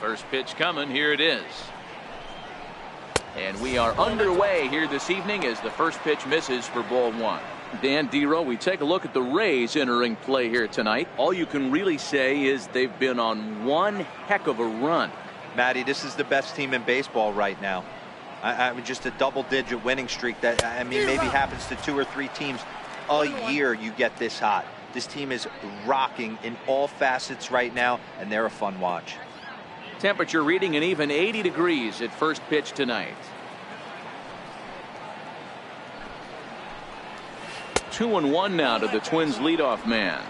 First pitch coming. Here it is. And we are underway here this evening as the first pitch misses for ball one. Dan Dero, we take a look at the Rays entering play here tonight. All you can really say is they've been on one heck of a run. Matty, this is the best team in baseball right now. I mean, just a double-digit winning streak that, I mean, maybe happens to 2 or 3 teams a year. You get this hot. This team is rocking in all facets right now, and they're a fun watch. Temperature reading an even 80 degrees at first pitch tonight. 2-1 now to the Twins leadoff man.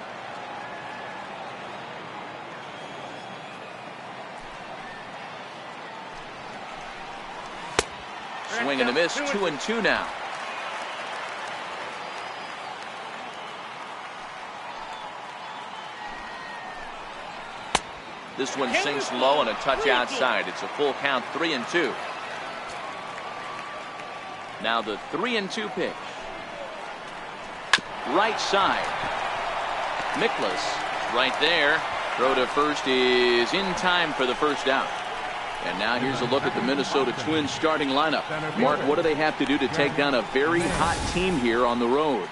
Swing and a miss. 2-2 now. This one sinks low and a touch outside. It's a full count, 3-2. Now the 3-2 pitch. Right side. Mikolas right there. Throw to first is in time for the first out. And now here's a look at the Minnesota Twins starting lineup. Mark, what do they have to do to take down a very hot team here on the road?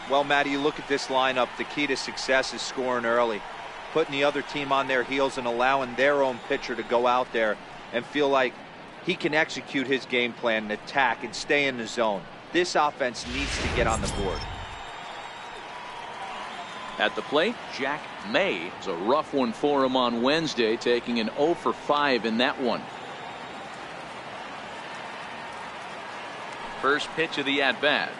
Well, Matty, you look at this lineup. The key to success is scoring early, putting the other team on their heels and allowing their own pitcher to go out there and feel like he can execute his game plan and attack and stay in the zone. This offense needs to get on the board. At the plate, Jack May. It's a rough one for him on Wednesday, taking an 0 for 5 in that one. First pitch of the at-bat.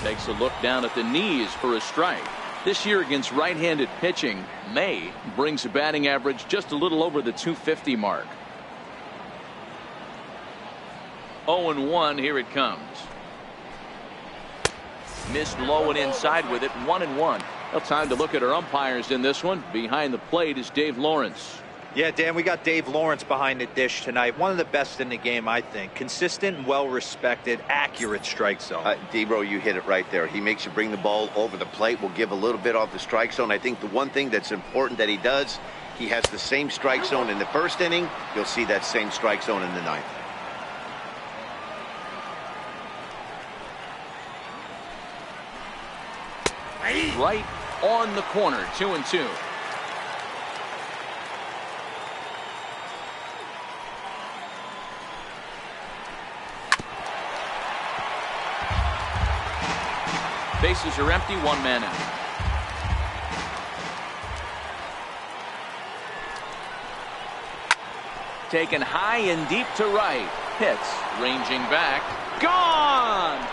Takes a look down at the knees for a strike. This year against right-handed pitching, May brings a batting average just a little over the 250 mark. 0-1, here it comes. Missed low and inside with it, 1-1. Well, time to look at our umpires in this one. Behind the plate is Dave Lawrence. Yeah, Dan, we got Dave Lawrence behind the dish tonight. One of the best in the game, I think. Consistent and well-respected, accurate strike zone. Debro, you hit it right there. He makes you bring the ball over the plate. Will give a little bit off the strike zone. I think the one thing that's important that he does, he has the same strike zone in the first inning. You'll see that same strike zone in the ninth. Right on the corner, 2-2. Bases are empty, 1 man out. Taken high and deep to right. Hits, ranging back. Gone!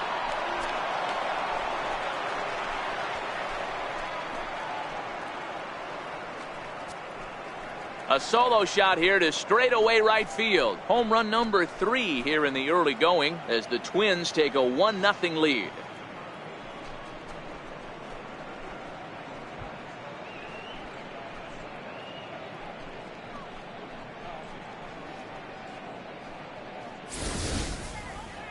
A solo shot here to straightaway right field. Home run number 3 here in the early going as the Twins take a 1-0 lead.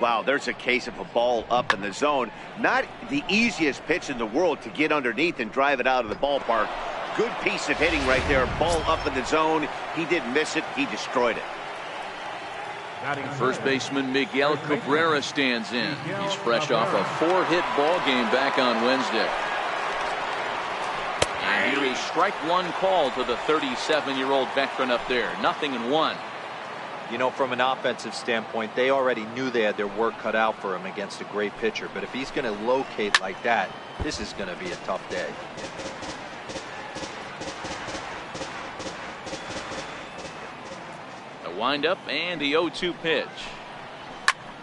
Wow, there's a case of a ball up in the zone. Not the easiest pitch in the world to get underneath and drive it out of the ballpark. Good piece of hitting right there. Ball up in the zone. He didn't miss it. He destroyed it. First baseman Miguel Cabrera stands in. He's fresh off a 4-hit ball game back on Wednesday. And here is strike one call to the 37-year-old veteran up there. 0-1. You know, from an offensive standpoint, they already knew they had their work cut out for him against a great pitcher. But if he's going to locate like that, this is going to be a tough day. Windup and the 0-2 pitch.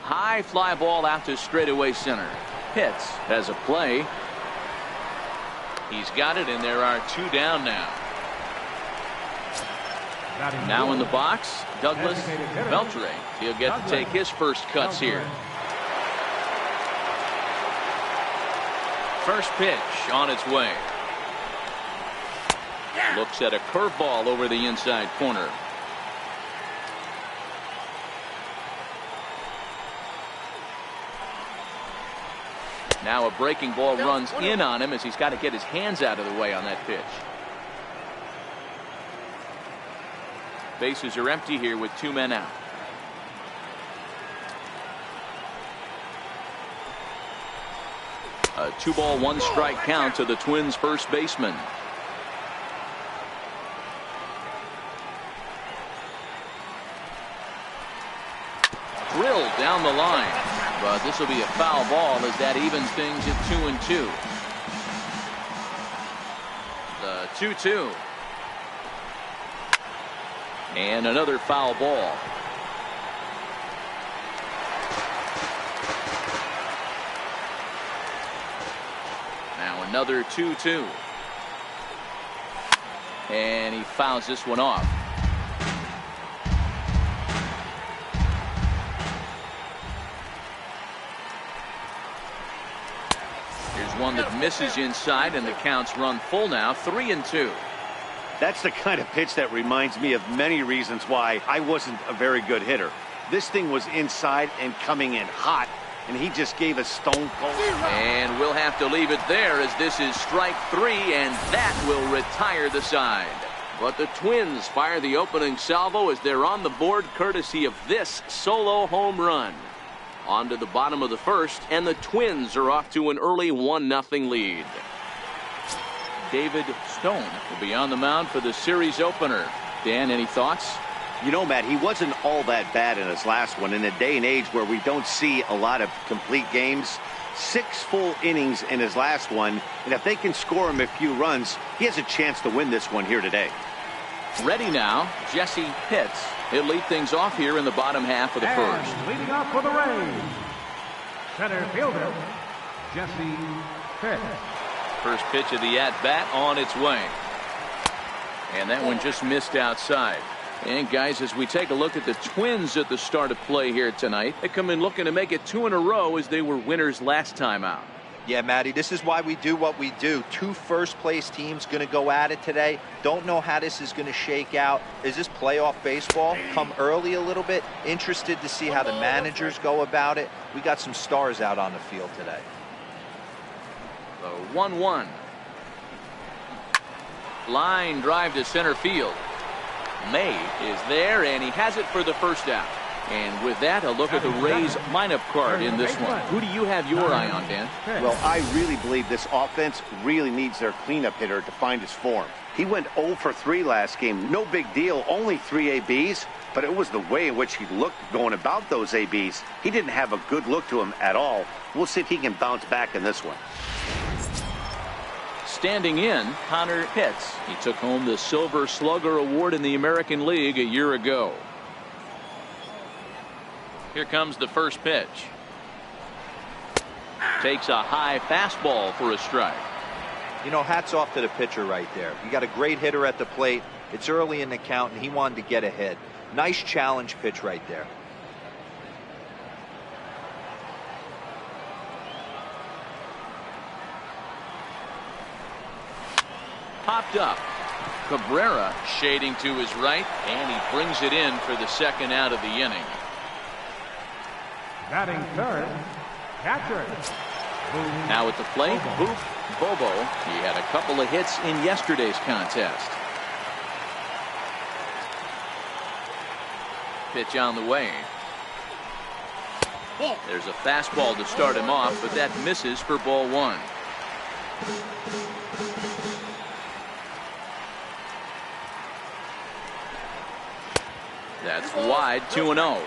High fly ball out to straightaway center. Pitts has a play. He's got it, and there are 2 down now. Now in the box, Douglas Beltre. He'll get to take his first cuts here. First pitch on its way. Looks at a curveball over the inside corner. Now a breaking ball runs in on him as he's got to get his hands out of the way on that pitch. Bases are empty here with 2 men out. A 2-ball 1-strike count to the Twins first baseman. Drilled down the line, but this will be a foul ball as that evens things at 2-2. The 2-2. And another foul ball. Now another 2-2. And he fouls this one off. Here's one that misses inside, and the count's run full now, 3-2. That's the kind of pitch that reminds me of many reasons why I wasn't a very good hitter. This thing was inside and coming in hot, and he just gave a stone cold. And we'll have to leave it there as this is strike 3, and that will retire the side. But the Twins fire the opening salvo as they're on the board courtesy of this solo home run. On to the bottom of the first, and the Twins are off to an early 1-0 lead. David Stone will be on the mound for the series opener. Dan, any thoughts? You know, Matt, he wasn't all that bad in his last one. In a day and age where we don't see a lot of complete games, 6 full innings in his last one, and if they can score him a few runs, he has a chance to win this one here today. Ready now, Jesse Pitts. He'll lead things off here in the bottom half of the first. Leading off for the Rays, center fielder, Jesse Pitts. First pitch of the at-bat on its way. And that one just missed outside. And guys, as we take a look at the Twins at the start of play here tonight, they come in looking to make it 2 in a row as they were winners last time out. Yeah, Matty, this is why we do what we do. 2 first-place teams going to go at it today. Don't know how this is going to shake out. Is this playoff baseball? Come early a little bit. Interested to see how the managers go about it. We got some stars out on the field today. The 1-1. Line drive to center field. May is there, and he has it for the first out. And with that, a look at the Rays lineup card in this one. Who do you have your eye on, Dan? Well, I really believe this offense really needs their cleanup hitter to find his form. He went 0 for 3 last game. No big deal, only 3 ABs, but it was the way in which he looked going about those ABs. He didn't have a good look to him at all. We'll see if he can bounce back in this one. Standing in, Connor Pitts. He took home the Silver Slugger Award in the American League a year ago. Here comes the first pitch. Takes a high fastball for a strike. You know, hats off to the pitcher right there. You got a great hitter at the plate. It's early in the count, and he wanted to get ahead. Nice challenge pitch right there. Popped up. Cabrera shading to his right, and he brings it in for the second out of the inning. Batting third, catcher. Now at the plate, Boop Bobo. He had a couple of hits in yesterday's contest. Pitch on the way. There's a fastball to start him off, but that misses for ball 1. That's wide, 2-0.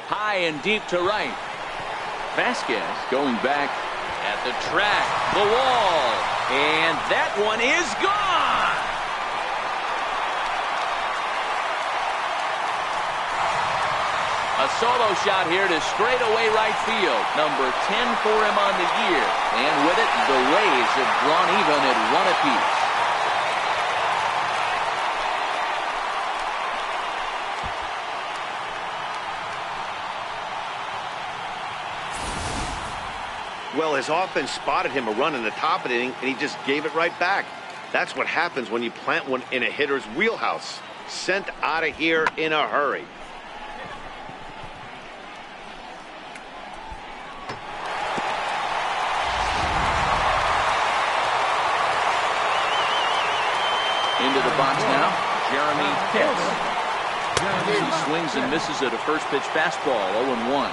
High and deep to right. Vasquez going back at the track, the wall, and that one is gone. A solo shot here to straightaway right field. Number 10 for him on the year. And with it, the Rays have drawn even at 1 apiece. Well, his offense spotted him a run in the top of the inning, and he just gave it right back. That's what happens when you plant one in a hitter's wheelhouse. Sent out of here in a hurry. box now, Jeremy Pitts. He swings and misses at a first pitch fastball, 0-1.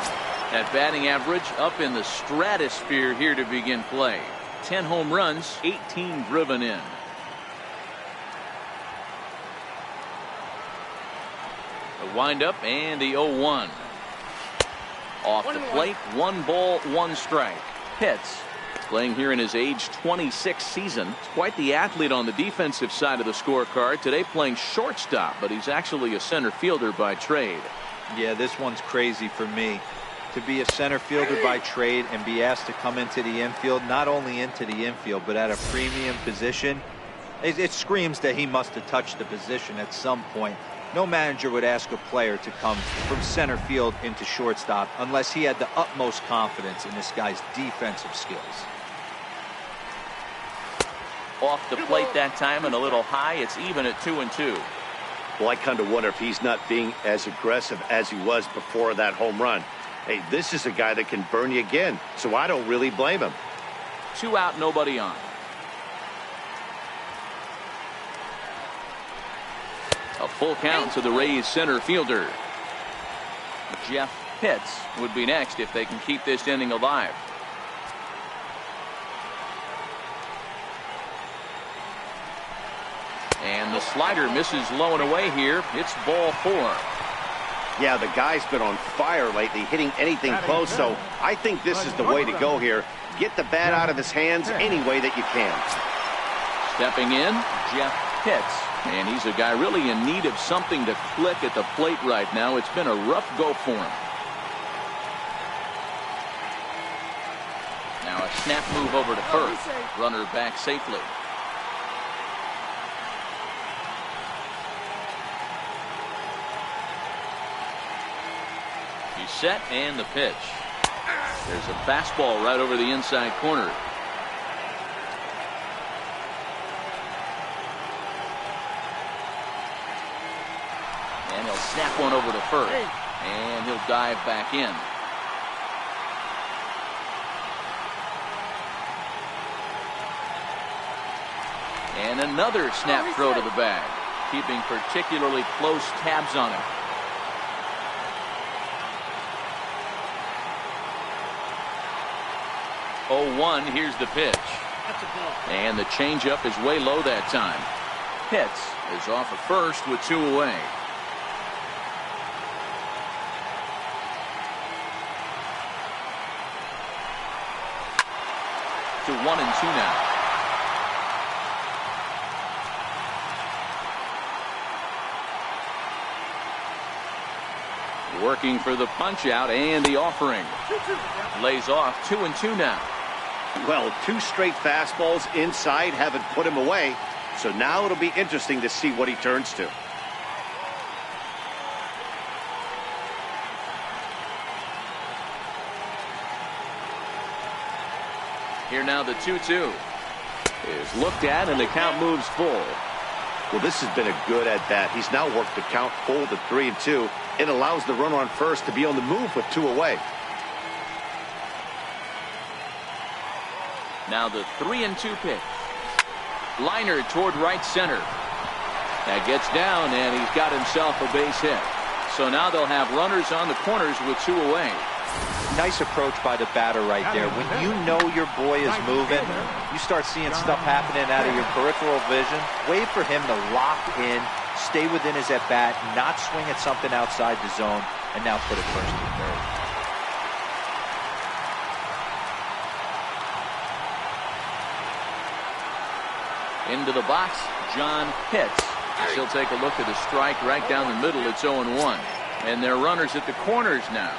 That batting average up in the stratosphere here to begin play. 10 home runs, 18 driven in. The windup and the 0-1. Off the plate, 1 ball, 1 strike. Pitts, playing here in his age 26 season. Quite the athlete on the defensive side of the scorecard. Today playing shortstop, but he's actually a center fielder by trade. Yeah, this one's crazy for me. To be a center fielder by trade and be asked to come into the infield, not only into the infield, but at a premium position, it screams that he must have touched the position at some point. No manager would ask a player to come from center field into shortstop unless he had the utmost confidence in this guy's defensive skills. Off the plate that time and a little high. It's even at 2-2. Well, I kind of wonder if he's not being as aggressive as he was before that home run. Hey, this is a guy that can burn you again, so I don't really blame him. 2 out, nobody on. A full count to the Rays center fielder. Jeff Pitts would be next if they can keep this inning alive. And the slider misses low and away here. It's ball 4. Yeah, the guy's been on fire lately, hitting anything close, so I think this is the way to go here. Get the bat out of his hands any way that you can. Stepping in, Jeff Pitts. And he's a guy really in need of something to click at the plate right now. It's been a rough go for him. Now a snap move over to first. Runner back safely. He's set and the pitch. There's a fastball right over the inside corner. And he'll snap one over to first. And he'll dive back in. And another snap throw to the bag. Keeping particularly close tabs on him. Oh, 1, here's the pitch. And the changeup is way low that time. Pitts is off at first with 2 away. To 1-2 now. Working for the punch out and the offering. Lays off 2-2 now. Well, 2 straight fastballs inside haven't put him away, so now it'll be interesting to see what he turns to. Here now the 2-2 is looked at and the count moves full. Well, this has been a good at bat. He's now worked the count full to 3-2. It allows the runner on first to be on the move with 2 away. Now the 3-2 pitch. Liner toward right center. That gets down and he's got himself a base hit. So now they'll have runners on the corners with 2 away. Nice approach by the batter right there. When you know your boy is moving, you start seeing stuff happening out of your peripheral vision. Wait for him to lock in, stay within his at-bat, not swing at something outside the zone, and now put it first and third. Into the box, John Pitts. He'll take a look at a strike right down the middle. It's 0-1. And they're runners at the corners now.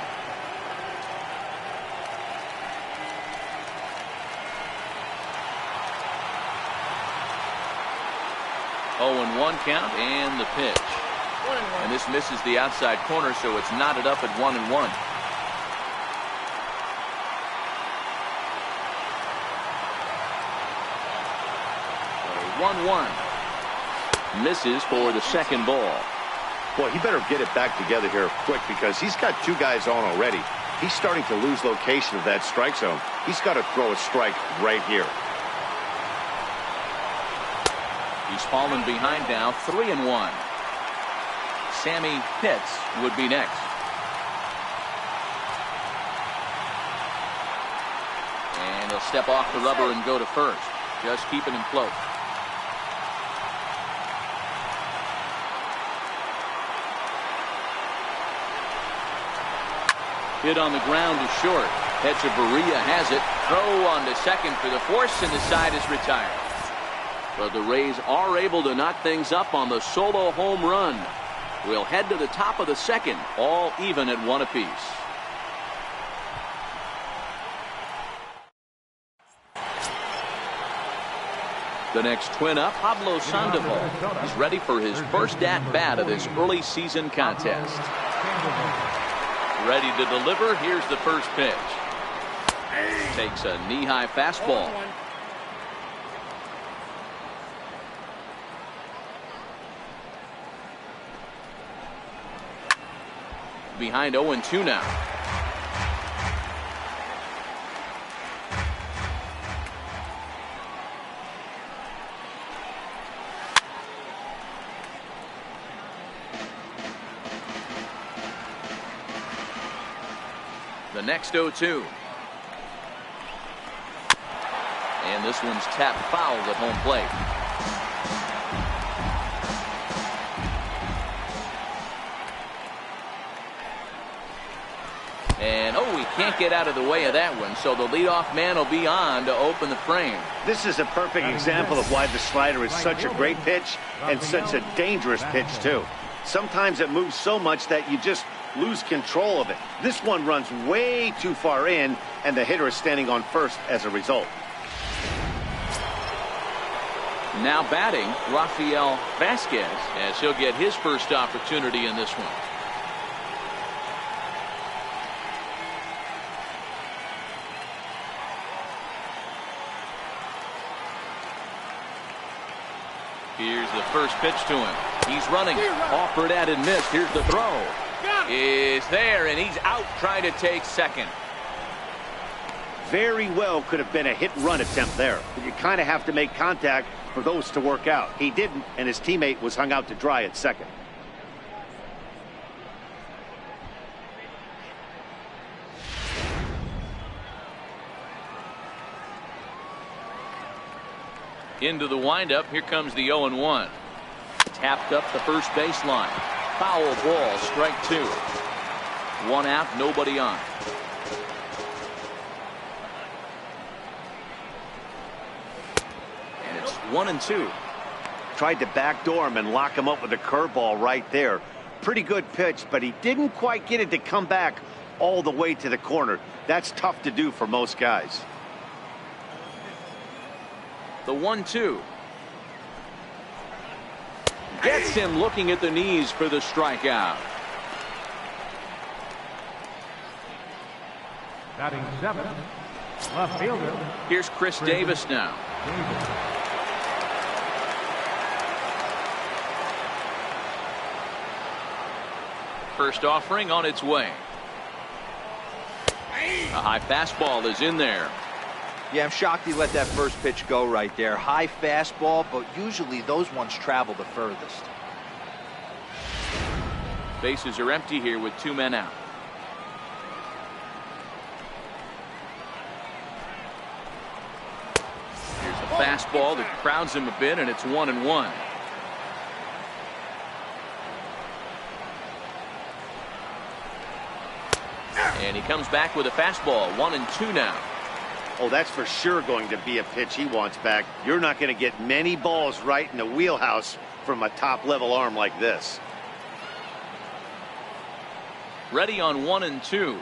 0-1 count and the pitch. And this misses the outside corner, so it's knotted up at 1-1. So 1-1. Misses for the second ball. Boy, he better get it back together here quick because he's got 2 guys on already. He's starting to lose location of that strike zone. He's got to throw a strike right here. He's fallen behind now, 3-1. Sammy Pitts would be next. And he'll step off the rubber and go to first. Just keeping him close. Hit on the ground is short. Hechavarria has it. Throw on to second for the force, and the side is retired. But the Rays are able to knock things up on the solo home run. We'll head to the top of the second, all even at 1 apiece. The next twin up, Pablo Sandoval. He's ready for his first at-bat of this early season contest. Ready to deliver. Here's the first pitch. Takes a knee-high fastball. Behind 0-2 now. The next 0-2. And this one's tapped foul at home plate. And he can't get out of the way of that one, so the leadoff man will be on to open the frame. This is a perfect example of why the slider is such a great pitch and such a dangerous pitch too. Sometimes it moves so much that you just lose control of it. This one runs way too far in, and the hitter is standing on first as a result. Now batting, Rafael Vasquez, as he'll get his first opportunity in this one. Here's the first pitch to him. He's running. Offered at and missed. Here's the throw. Is there, and he's out trying to take second. Very well could have been a hit-run attempt there. But you kind of have to make contact for those to work out. He didn't, and his teammate was hung out to dry at second. Into the windup. Here comes the 0-1. Tapped up the first baseline. Foul ball, strike 2. 1 out, nobody on. And it's 1-2. Tried to backdoor him and lock him up with a curveball right there. Pretty good pitch, but he didn't quite get it to come back all the way to the corner. That's tough to do for most guys. The 1-2. Gets him looking at the knees for the strikeout. Batting 7, left fielder. Here's Chris Davis now. First offering on its way. A high fastball is in there. Yeah, I'm shocked he let that first pitch go right there. High fastball, but usually those ones travel the furthest. Bases are empty here with 2 men out. Here's a fastball that crowds him a bit, and it's 1-1. And he comes back with a fastball. 1-2 now. Oh, that's for sure going to be a pitch he wants back. You're not going to get many balls right in the wheelhouse from a top-level arm like this. Ready on 1-2.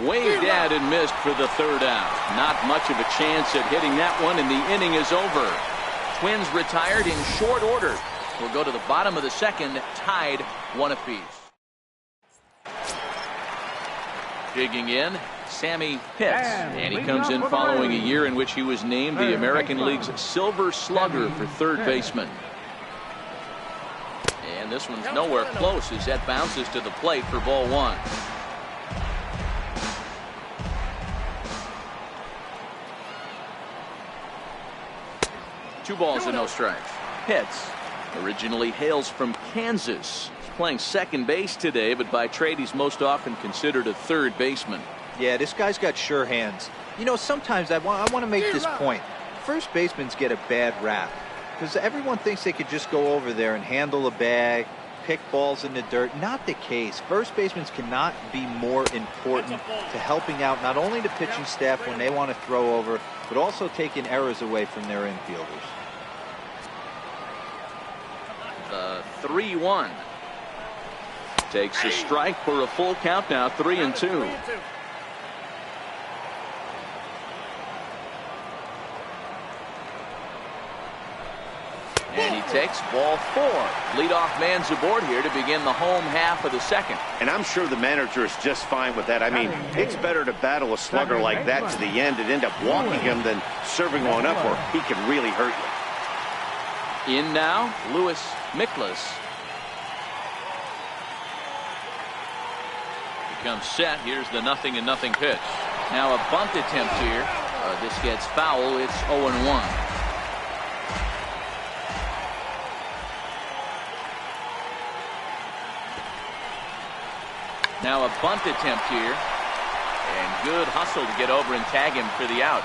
Waved at and missed for the third out. Not much of a chance at hitting that one, and the inning is over. Twins retired in short order. We'll go to the bottom of the second, tied 1 apiece. Digging in, Sammy Pitts, and he comes in following a year in which he was named the American League's Silver Slugger for third baseman. And this one's nowhere close as that bounces to the plate for ball 1. 2 balls and no strikes. Pitts originally hails from Kansas. He's playing second base today, but by trade he's most often considered a third baseman. Yeah, this guy's got sure hands. You know, sometimes I want to make this point. First basemen get a bad rap because everyone thinks they could just go over there and handle a bag, pick balls in the dirt. Not the case. First basemen cannot be more important to helping out not only the pitching staff when they want to throw over, but also taking errors away from their infielders. The 3-1 takes a strike for a full count now. 3-2. And he takes ball 4. Leadoff man's aboard here to begin the home half of the second. And I'm sure the manager is just fine with that. I mean, it's better to battle a slugger like that to the end and end up walking him than serving one up where he can really hurt you. In now, Lewis Miklas. Becomes set. Here's the 0-0 pitch. Now a bunt attempt here. This gets foul. It's 0-1. Now a bunt attempt here, and good hustle to get over and tag him for the out.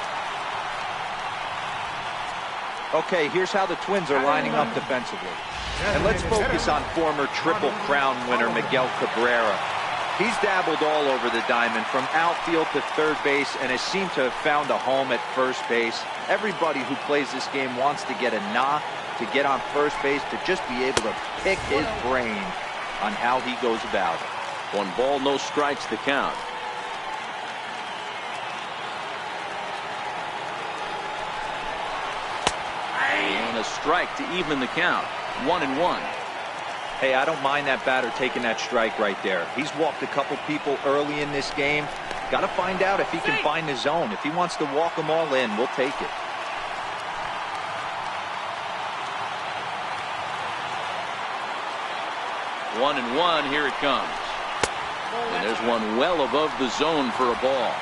Okay, here's how the Twins are lining up defensively. And let's focus on former Triple Crown winner Miguel Cabrera. He's dabbled all over the diamond from outfield to third base and has seemed to have found a home at first base. Everybody who plays this game wants to get a knock, to get on first base, to just be able to pick his brain on how he goes about it. 1 ball, no strikes the count. And a strike to even the count. 1-1. Hey, I don't mind that batter taking that strike right there. He's walked a couple people early in this game. Got to find out if he can find the zone. If he wants to walk them all in, we'll take it. One and one, here it comes. And there's one well above the zone for a ball.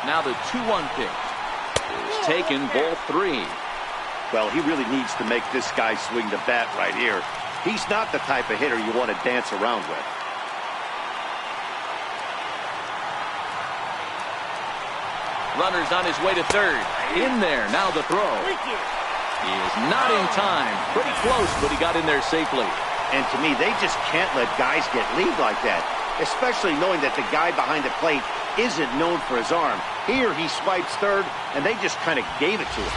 Now the 2-1 pitch is taken, ball 3. Well, he really needs to make this guy swing the bat right here. He's not the type of hitter you want to dance around with. Runner's on his way to third. In there, now the throw. He is not in time. Pretty close, but he got in there safely. And to me, they just can't let guys get lead like that, especially knowing that the guy behind the plate isn't known for his arm. Here he swipes third, and they just kind of gave it to him.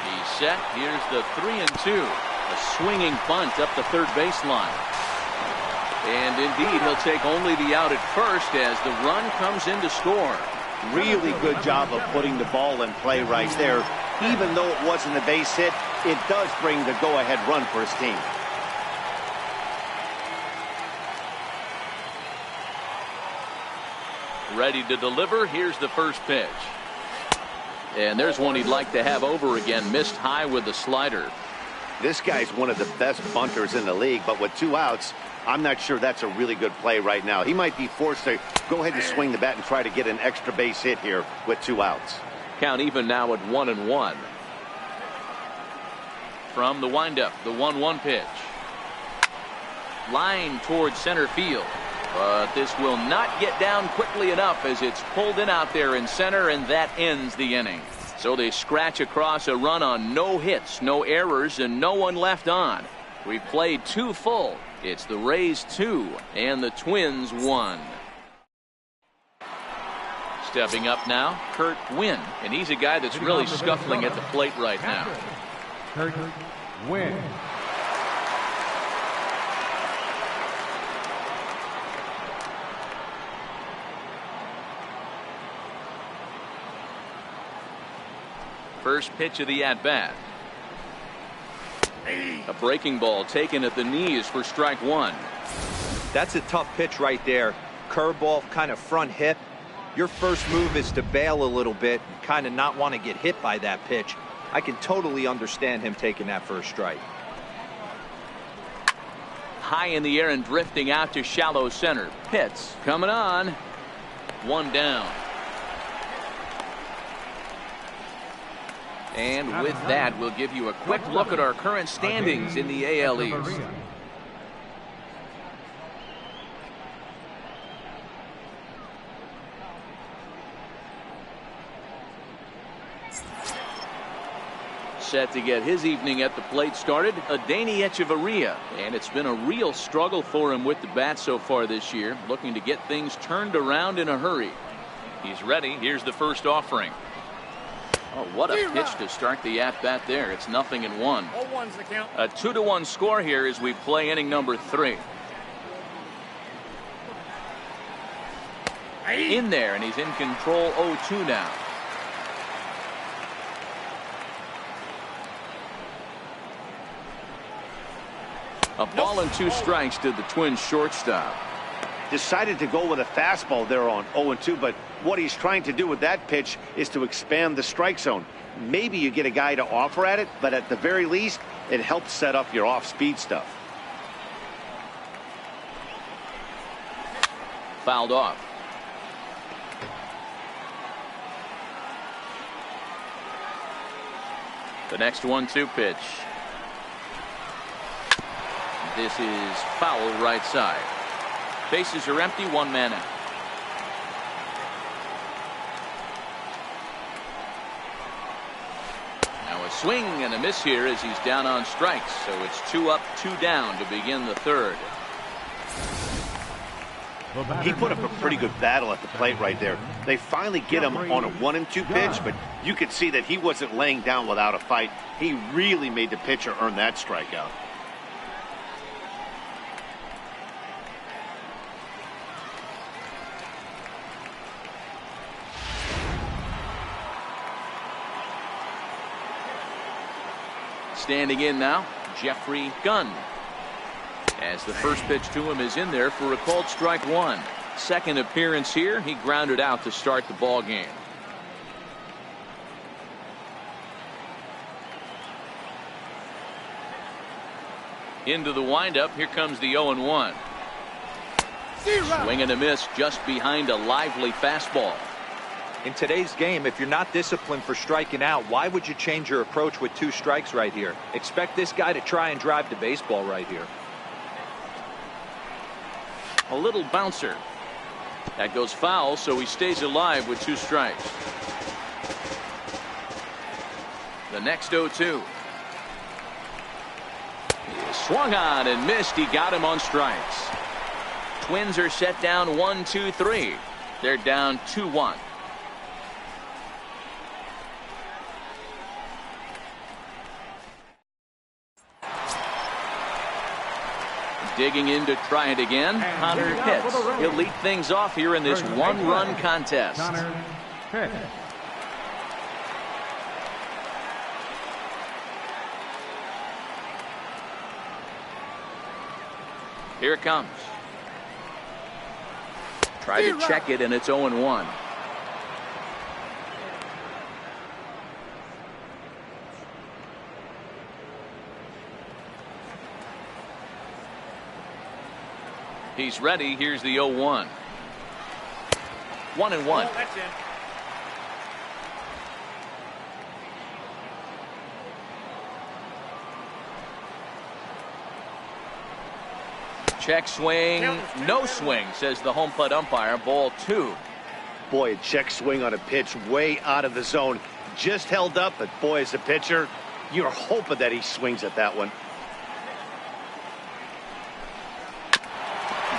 He's set. Here's the 3-2. A swinging bunt up the third baseline. And indeed, he'll take only the out at first as the run comes in to score. Really good job of putting the ball in play right there. Even though it wasn't a base hit, it does bring the go-ahead run for his team. Ready to deliver. Here's the first pitch. And there's one he'd like to have over again. Missed high with the slider. This guy's one of the best bunters in the league, but with 2 outs, I'm not sure that's a really good play right now. He might be forced to go ahead and swing the bat and try to get an extra base hit here with 2 outs. Count even now at 1-1. From the windup, the 1-1 pitch. Line towards center field. But this will not get down quickly enough as it's pulled in out there in center, and that ends the inning. So they scratch across a run on no hits, no errors, and no one left on. We've played 2 full. It's the Rays 2 and the Twins 1. Stepping up now, Kurt Winn, and he's a guy that's really scuffling at the plate right now. Kurt Winn. First pitch of the at-bat. A breaking ball taken at the knees for strike 1. That's a tough pitch right there. Curveball, kind of front hip. Your first move is to bail a little bit, kind of not want to get hit by that pitch. I can totally understand him taking that first strike. High in the air and drifting out to shallow center. Pitts coming on. One down. And with that, we'll give you a quick look at our current standings in the AL East. Set to get his evening at the plate started, Adeiny Hechavarria. And it's been a real struggle for him with the bat so far this year, looking to get things turned around in a hurry. He's ready. Here's the first offering. Oh, what a pitch to start the at-bat there. It's 0-1. A 2-1 score here as we play inning number 3. In there, and he's in control 0-2 now. A ball and 2 strikes to the Twins shortstop. Decided to go with a fastball there on 0-2, but what he's trying to do with that pitch is to expand the strike zone. Maybe you get a guy to offer at it, but at the very least, it helps set up your off-speed stuff. Fouled off. The next 1-2 pitch. This is foul right side. Bases are empty, 1 man out. Now a swing and a miss here as he's down on strikes. So it's 2 up, 2 down to begin the third. He put up a pretty good battle at the plate right there. They finally get him on a 1-2 pitch, but you could see that he wasn't laying down without a fight. He really made the pitcher earn that strikeout. Standing in now, Jeffrey Gunn. As the first pitch to him is in there for a called strike 1. Second appearance here, he grounded out to start the ball game. Into the windup, here comes the 0-1. Swing and a miss just behind a lively fastball. In today's game, if you're not disciplined for striking out, why would you change your approach with 2 strikes right here? Expect this guy to try and drive the baseball right here. A little bouncer. That goes foul, so he stays alive with 2 strikes. The next 0-2. He swung on and missed. He got him on strikes. Twins are set down 1-2-3. They're down 2-1. Digging in to try it again, Connor Pitts. He'll lead things off here in this 1-run contest. Connor Pitts. Here it comes. Try to check it, and it's 0-1. He's ready. Here's the 0-1. 1-1. Oh, that's in. Check swing. No swing, says the home plate umpire. Ball 2. Boy, a check swing on a pitch way out of the zone. Just held up, but boy, as a pitcher, you're hoping that he swings at that one.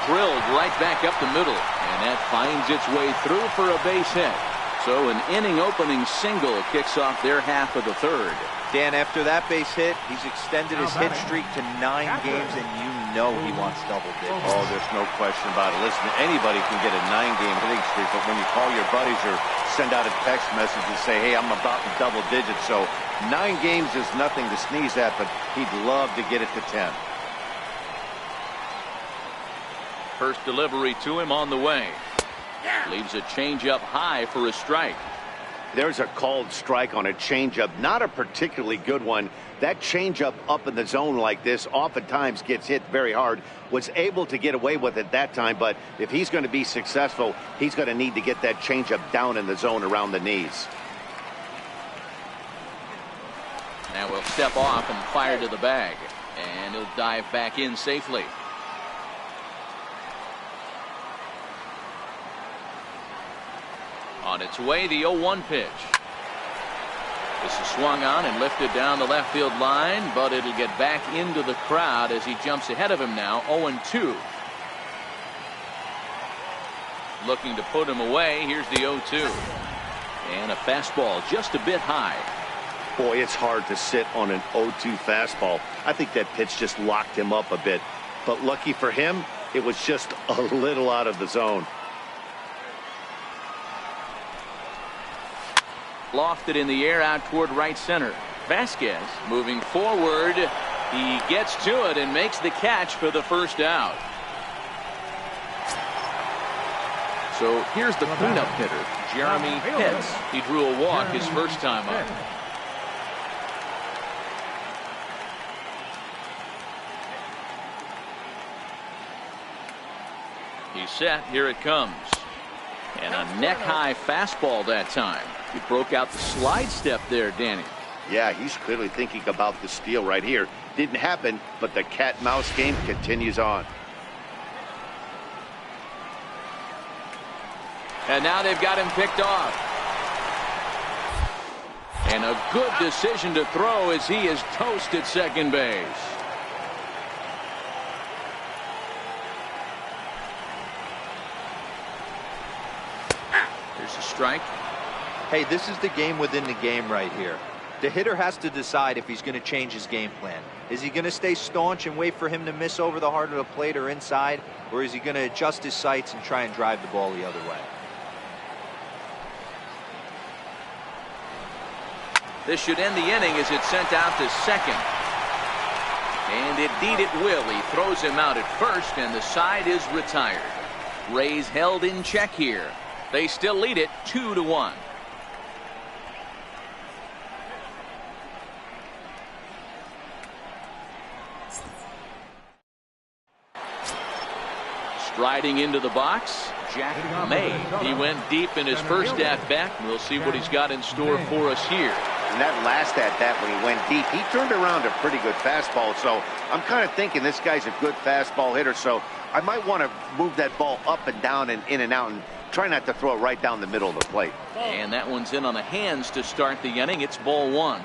Drilled right back up the middle, and that finds its way through for a base hit. So an inning opening single kicks off their half of the third. Dan, after that base hit, he's extended his hit streak to 9 games, and you know he wants double digits. Oh, there's no question about it. Listen, anybody can get a 9-game hitting streak, but when you call your buddies or send out a text message and say, hey, I'm about to double digits, so 9 games is nothing to sneeze at, but he'd love to get it to 10. First delivery to him on the way. Leaves a changeup high for a strike. There's a called strike on a changeup, not a particularly good one. That changeup up in the zone like this oftentimes gets hit very hard. Was able to get away with it that time, but if he's going to be successful, he's going to need to get that changeup down in the zone around the knees. Now we'll step off and fire to the bag, and he'll dive back in safely. On its way, the 0-1 pitch. This is swung on and lifted down the left field line, but it'll get back into the crowd as he jumps ahead of him now. 0-2. Looking to put him away. Here's the 0-2. And a fastball just a bit high. Boy, it's hard to sit on an 0-2 fastball. I think that pitch just locked him up a bit. But lucky for him, it was just a little out of the zone. Lofted in the air out toward right center. Vasquez moving forward. He gets to it and makes the catch for the first out. So here's the cleanup hitter, Jeremy Pitts. He drew a walk his first time up. He's set. Here it comes. And a neck-high fastball that time. He broke out the slide step there, Danny. Yeah, he's clearly thinking about the steal right here. Didn't happen, but the cat-mouse game continues on. And now they've got him picked off. And a good decision to throw as he is toast at second base. There's a strike. Hey, this is the game within the game right here. The hitter has to decide if he's going to change his game plan. Is he going to stay staunch and wait for him to miss over the heart of the plate or inside? Or is he going to adjust his sights and try and drive the ball the other way? This should end the inning as it's sent out to second. And indeed it will. He throws him out at first, and the side is retired. Rays held in check here. They still lead it 2-1. Striding into the box, Jack May. He went deep in his first at-bat. We'll see what he's got in store for us here. And that last at-bat when he went deep, he turned around a pretty good fastball. So I'm kind of thinking this guy's a good fastball hitter. So I might want to move that ball up and down and in and out and try not to throw it right down the middle of the plate. And that one's in on the hands to start the inning. It's ball one.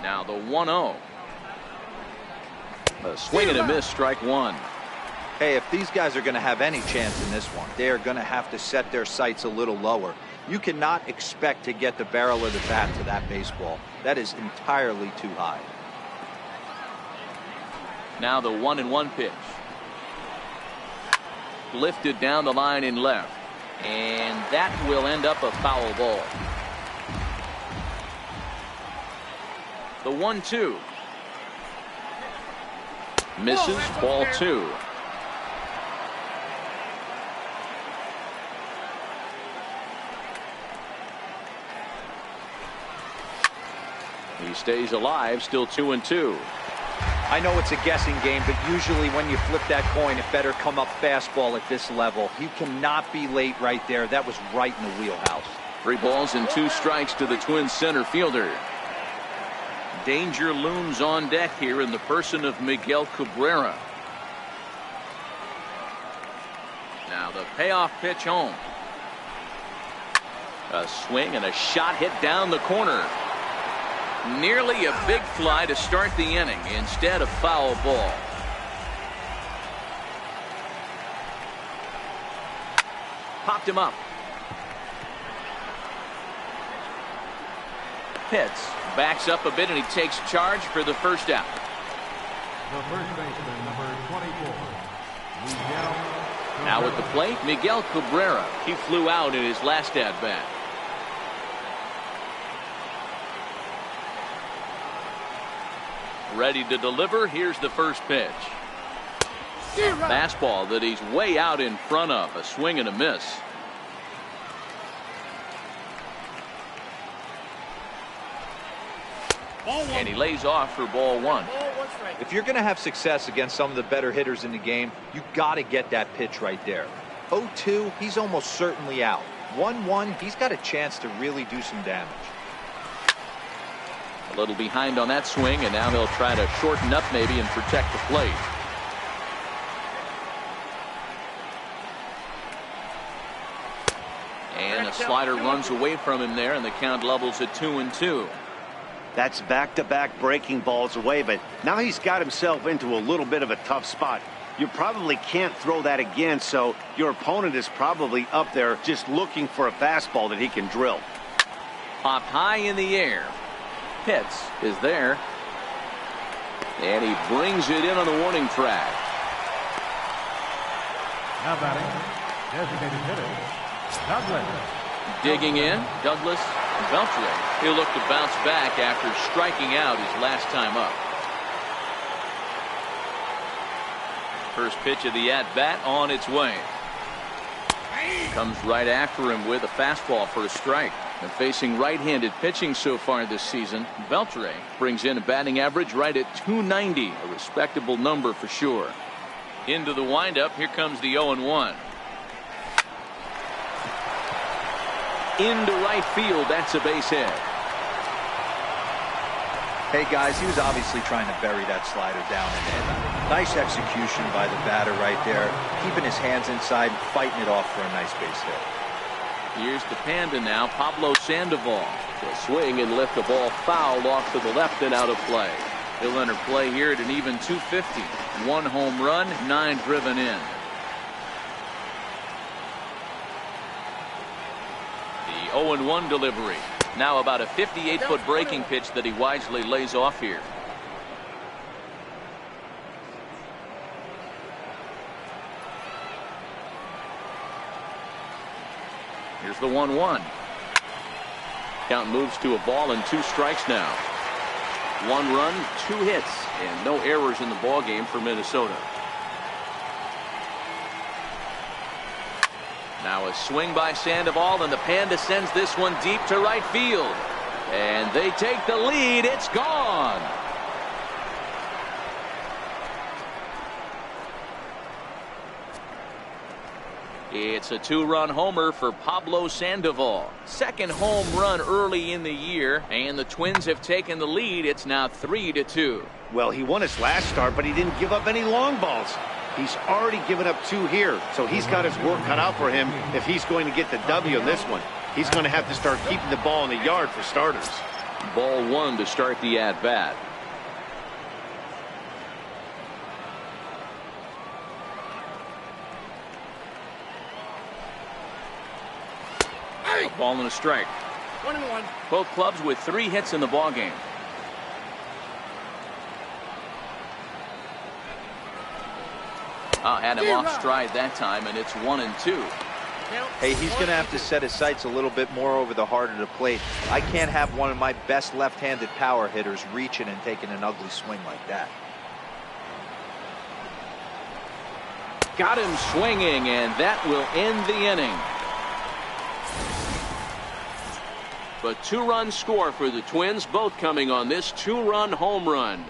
Now the 1-0. A swing and a miss, strike one. Hey, if these guys are going to have any chance in this one, they are going to have to set their sights a little lower. You cannot expect to get the barrel of the bat to that baseball. That is entirely too high. Now the 1-1 pitch. Lifted down the line in left. And that will end up a foul ball. The 1-2. Misses, ball two. He stays alive, still 2-2. I know it's a guessing game, but usually when you flip that coin, it better come up fastball at this level. You cannot be late right there. That was right in the wheelhouse. 3 balls and 2 strikes to the Twins center fielder. Danger looms on deck here in the person of Miguel Cabrera. Now the payoff pitch home. A swing and a shot hit down the corner. Nearly a big fly to start the inning instead of foul ball. Popped him up. Pitts backs up a bit and he takes charge for the first out. The first baseman, number 24, Miguel Cabrera. Now at the plate, Miguel Cabrera. He flew out in his last at bat. Ready to deliver. Here's the first pitch. Fastball that he's way out in front of. A swing and a miss. And he lays off for ball one. If you're going to have success against some of the better hitters in the game, you got to get that pitch right there. 0-2, he's almost certainly out. 1-1, he's got a chance to really do some damage. A little behind on that swing, and now he'll try to shorten up maybe and protect the plate. And a slider runs away from him there, and the count levels at 2-2. That's back-to-back breaking balls away, but now he's got himself into a little bit of a tough spot. You probably can't throw that again, so your opponent is probably up there just looking for a fastball that he can drill. Popped high in the air. Pitts is there. And he brings it in on the warning track. Now batting, designated hitter, Douglas. Digging in, Douglas Beltre. He'll look to bounce back after striking out his last time up. First pitch of the at-bat on its way. Comes right after him with a fastball for a strike. And facing right-handed pitching so far this season, Beltre brings in a batting average right at .290, a respectable number for sure. Into the windup, here comes the 0-1. Into right field, that's a base hit. Hey guys, he was obviously trying to bury that slider down and in. Nice execution by the batter right there, keeping his hands inside, fighting it off for a nice base hit. Here's the Panda now, Pablo Sandoval. He'll swing and lift the ball foul off to the left and out of play. He'll enter play here at an even .250. 1 home run, 9 driven in. The 0-1 delivery. Now about a 58-foot breaking pitch that he wisely lays off here. Here's the 1-1. Count moves to a ball and 2 strikes now. 1 run, 2 hits, and no errors in the ball game for Minnesota. Now a swing by Sandoval, and the Panda sends this one deep to right field. And they take the lead. It's gone. It's a 2-run homer for Pablo Sandoval. Second home run early in the year, and the Twins have taken the lead. It's now 3-2. Well, he won his last start, but he didn't give up any long balls. He's already given up 2 here, so he's got his work cut out for him if he's going to get the W in this one. He's going to have to start keeping the ball in the yard for starters. Ball 1 to start the at-bat. A ball and a strike. 1-1. Both clubs with 3 hits in the ball game. Had him off stride that time, and it's 1-2. Hey, he's going to have to set his sights a little bit more over the heart of the plate. I can't have one of my best left-handed power hitters reaching and taking an ugly swing like that. Got him swinging, and that will end the inning. But 2-run score for the Twins, both coming on this 2-run home run.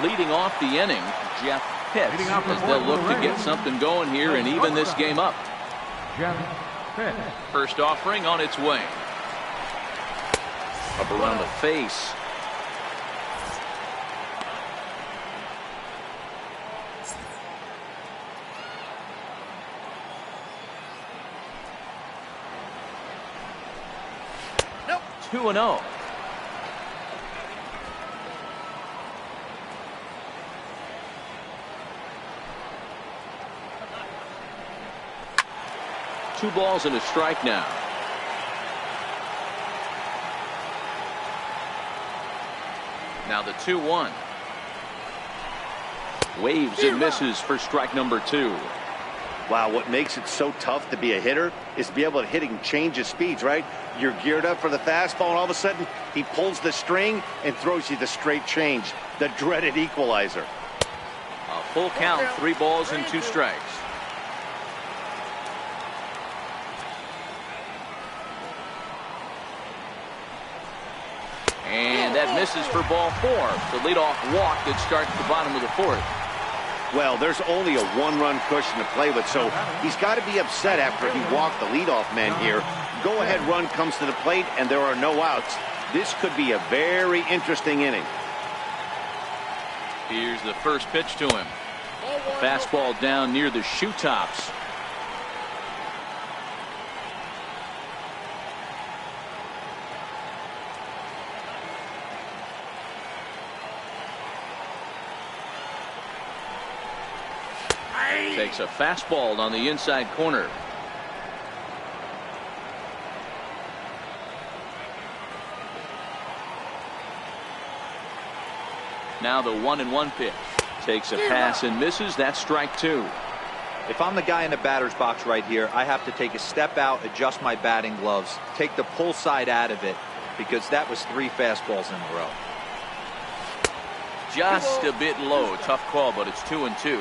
Leading off the inning, Jeff Pitts, as they'll look to get something going here and even this game up. Jeff Pitts. First offering on its way. Up around the face. Nope. 2-0. Two balls and a strike now. Now the 2-1. Waves and misses for strike number 2. Wow, what makes it so tough to be a hitter is to be able to hit and change his speeds, right? You're geared up for the fastball, and all of a sudden, he pulls the string and throws you the straight change, the dreaded equalizer. Full count, 3 balls and 2 strikes. And that misses for ball 4. The leadoff walk that starts the bottom of the 4th. Well, there's only a 1-run cushion to play with, so he's got to be upset after he walked the leadoff man here. Go-ahead run comes to the plate, and there are no outs. This could be a very interesting inning. Here's the first pitch to him. Fastball down near the shoe tops. Takes a fastball on the inside corner. Now the 1-1 pitch. Takes a pass and misses. That's strike 2. If I'm the guy in the batter's box right here, I have to take a step out, adjust my batting gloves, take the pull side out of it, because that was 3 fastballs in a row. Just a bit low. Tough call, but it's 2-2.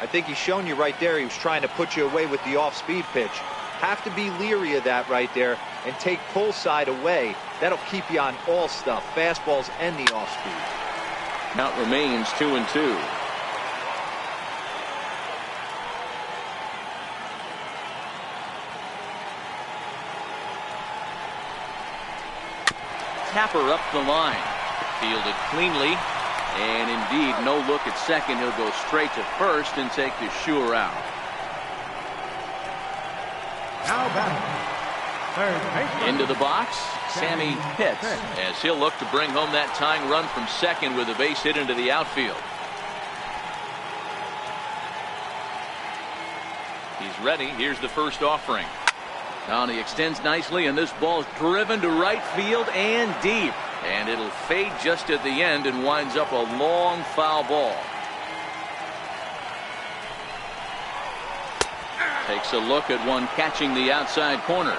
I think he's shown you right there he was trying to put you away with the off-speed pitch. Have to be leery of that right there and take pull side away. That'll keep you on all stuff, fastballs and the off-speed. Count remains 2-2. Tapper up the line. Fielded cleanly. And indeed, no look at second. He'll go straight to first and take the sure out. Now batting, third baseman. Into the box, Sammy Pitts, as he'll look to bring home that tying run from second with a base hit into the outfield. He's ready. Here's the first offering. Now he extends nicely, and this ball's driven to right field and deep. And it'll fade just at the end and winds up a long foul ball. Takes a look at one catching the outside corner.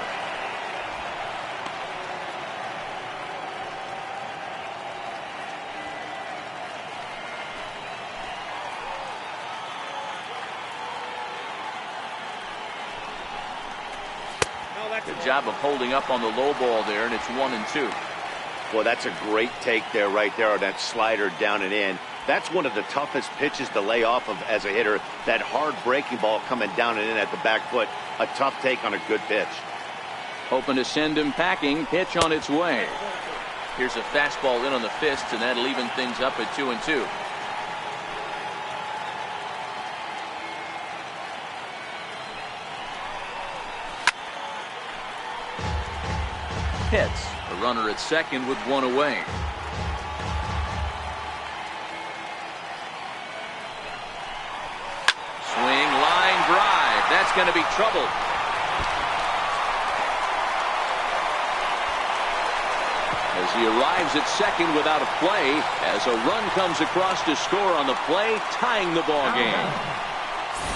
Good job of holding up on the low ball there, and it's 1-2. Well, that's a great take there, right there, on that slider down and in. That's one of the toughest pitches to lay off of as a hitter. That hard breaking ball coming down and in at the back foot. A tough take on a good pitch. Hoping to send him packing. Pitch on its way. Here's a fastball in on the fists, and that'll even things up at 2-2. Pitts, a runner at second with 1 away. Swing, line drive. That's going to be trouble. As he arrives at second without a play, as a run comes across to score on the play, tying the ball game.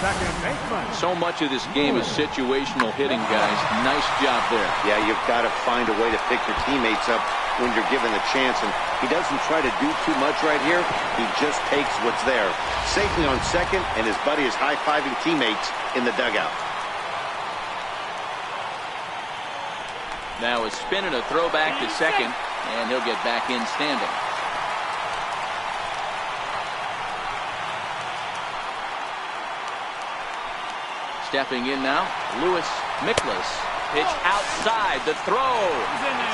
Second baseman. So much of this game is situational hitting, guys. Nice job there. Yeah, you've got to find a way to pick your teammates up when you're given the chance. And he doesn't try to do too much right here. He just takes what's there. Safely on second, and his buddy is high-fiving teammates in the dugout. Now a spin and a throw back to second, and he'll get back in standing. Stepping in now, Lewis Miklas. Pitch outside, the throw.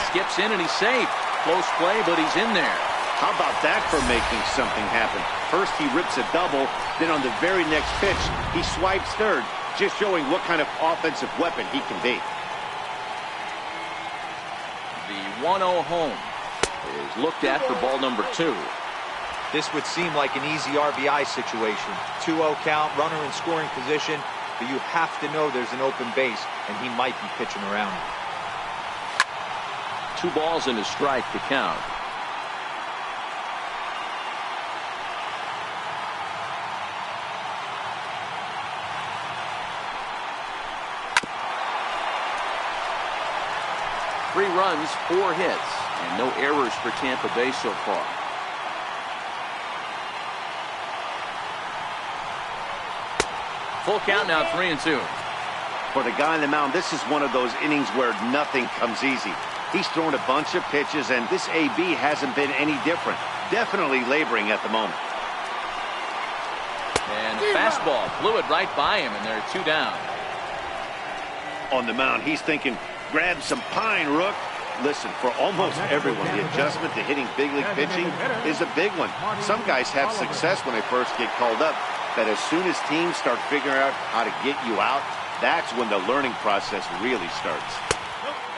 Skips in and he's safe. Close play, but he's in there. How about that for making something happen? First he rips a double, then on the very next pitch, he swipes third, just showing what kind of offensive weapon he can be. The 1-0 home is looked at for ball number 2. This would seem like an easy RBI situation. 2-0 count, runner in scoring position. But you have to know there's an open base, and he might be pitching around it. 2 balls and a strike to count. Three runs, 4 hits, and no errors for Tampa Bay so far. Full count now, 3-2. For the guy on the mound, this is one of those innings where nothing comes easy. He's thrown a bunch of pitches, and this AB hasn't been any different. Definitely laboring at the moment. And the fastball flew it right by him, and there are 2 down. On the mound, he's thinking, grab some pine, Rook. Listen, for almost everyone, the adjustment to hitting big league pitching is a big one. Some guys have success when they first get called up, but as soon as teams start figuring out how to get you out, that's when the learning process really starts.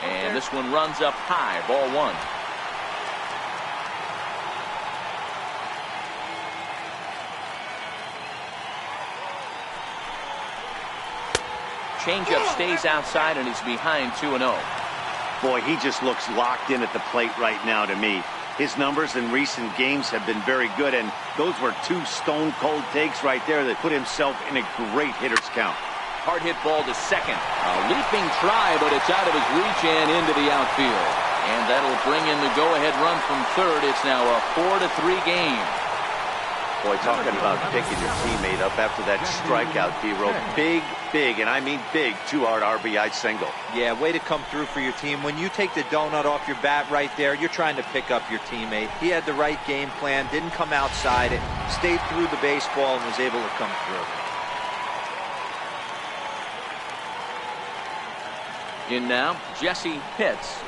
And this one runs up high, ball 1. Changeup stays outside, and he's behind 2-0. Boy, he just looks locked in at the plate right now to me. His numbers in recent games have been very good, and those were 2 stone-cold takes right there that put himself in a great hitter's count. Hard hit ball to second. A leaping try, but it's out of his reach and into the outfield. And that'll bring in the go-ahead run from third. It's now a 4-3 game. Boy, talking about picking your teammate up after that strikeout, D-Row. Big, and I mean big, 2-out RBI single. Yeah, way to come through for your team. When you take the donut off your bat right there, you're trying to pick up your teammate. He had the right game plan, didn't come outside it, stayed through the baseball, and was able to come through. In now, Jesse Pitts.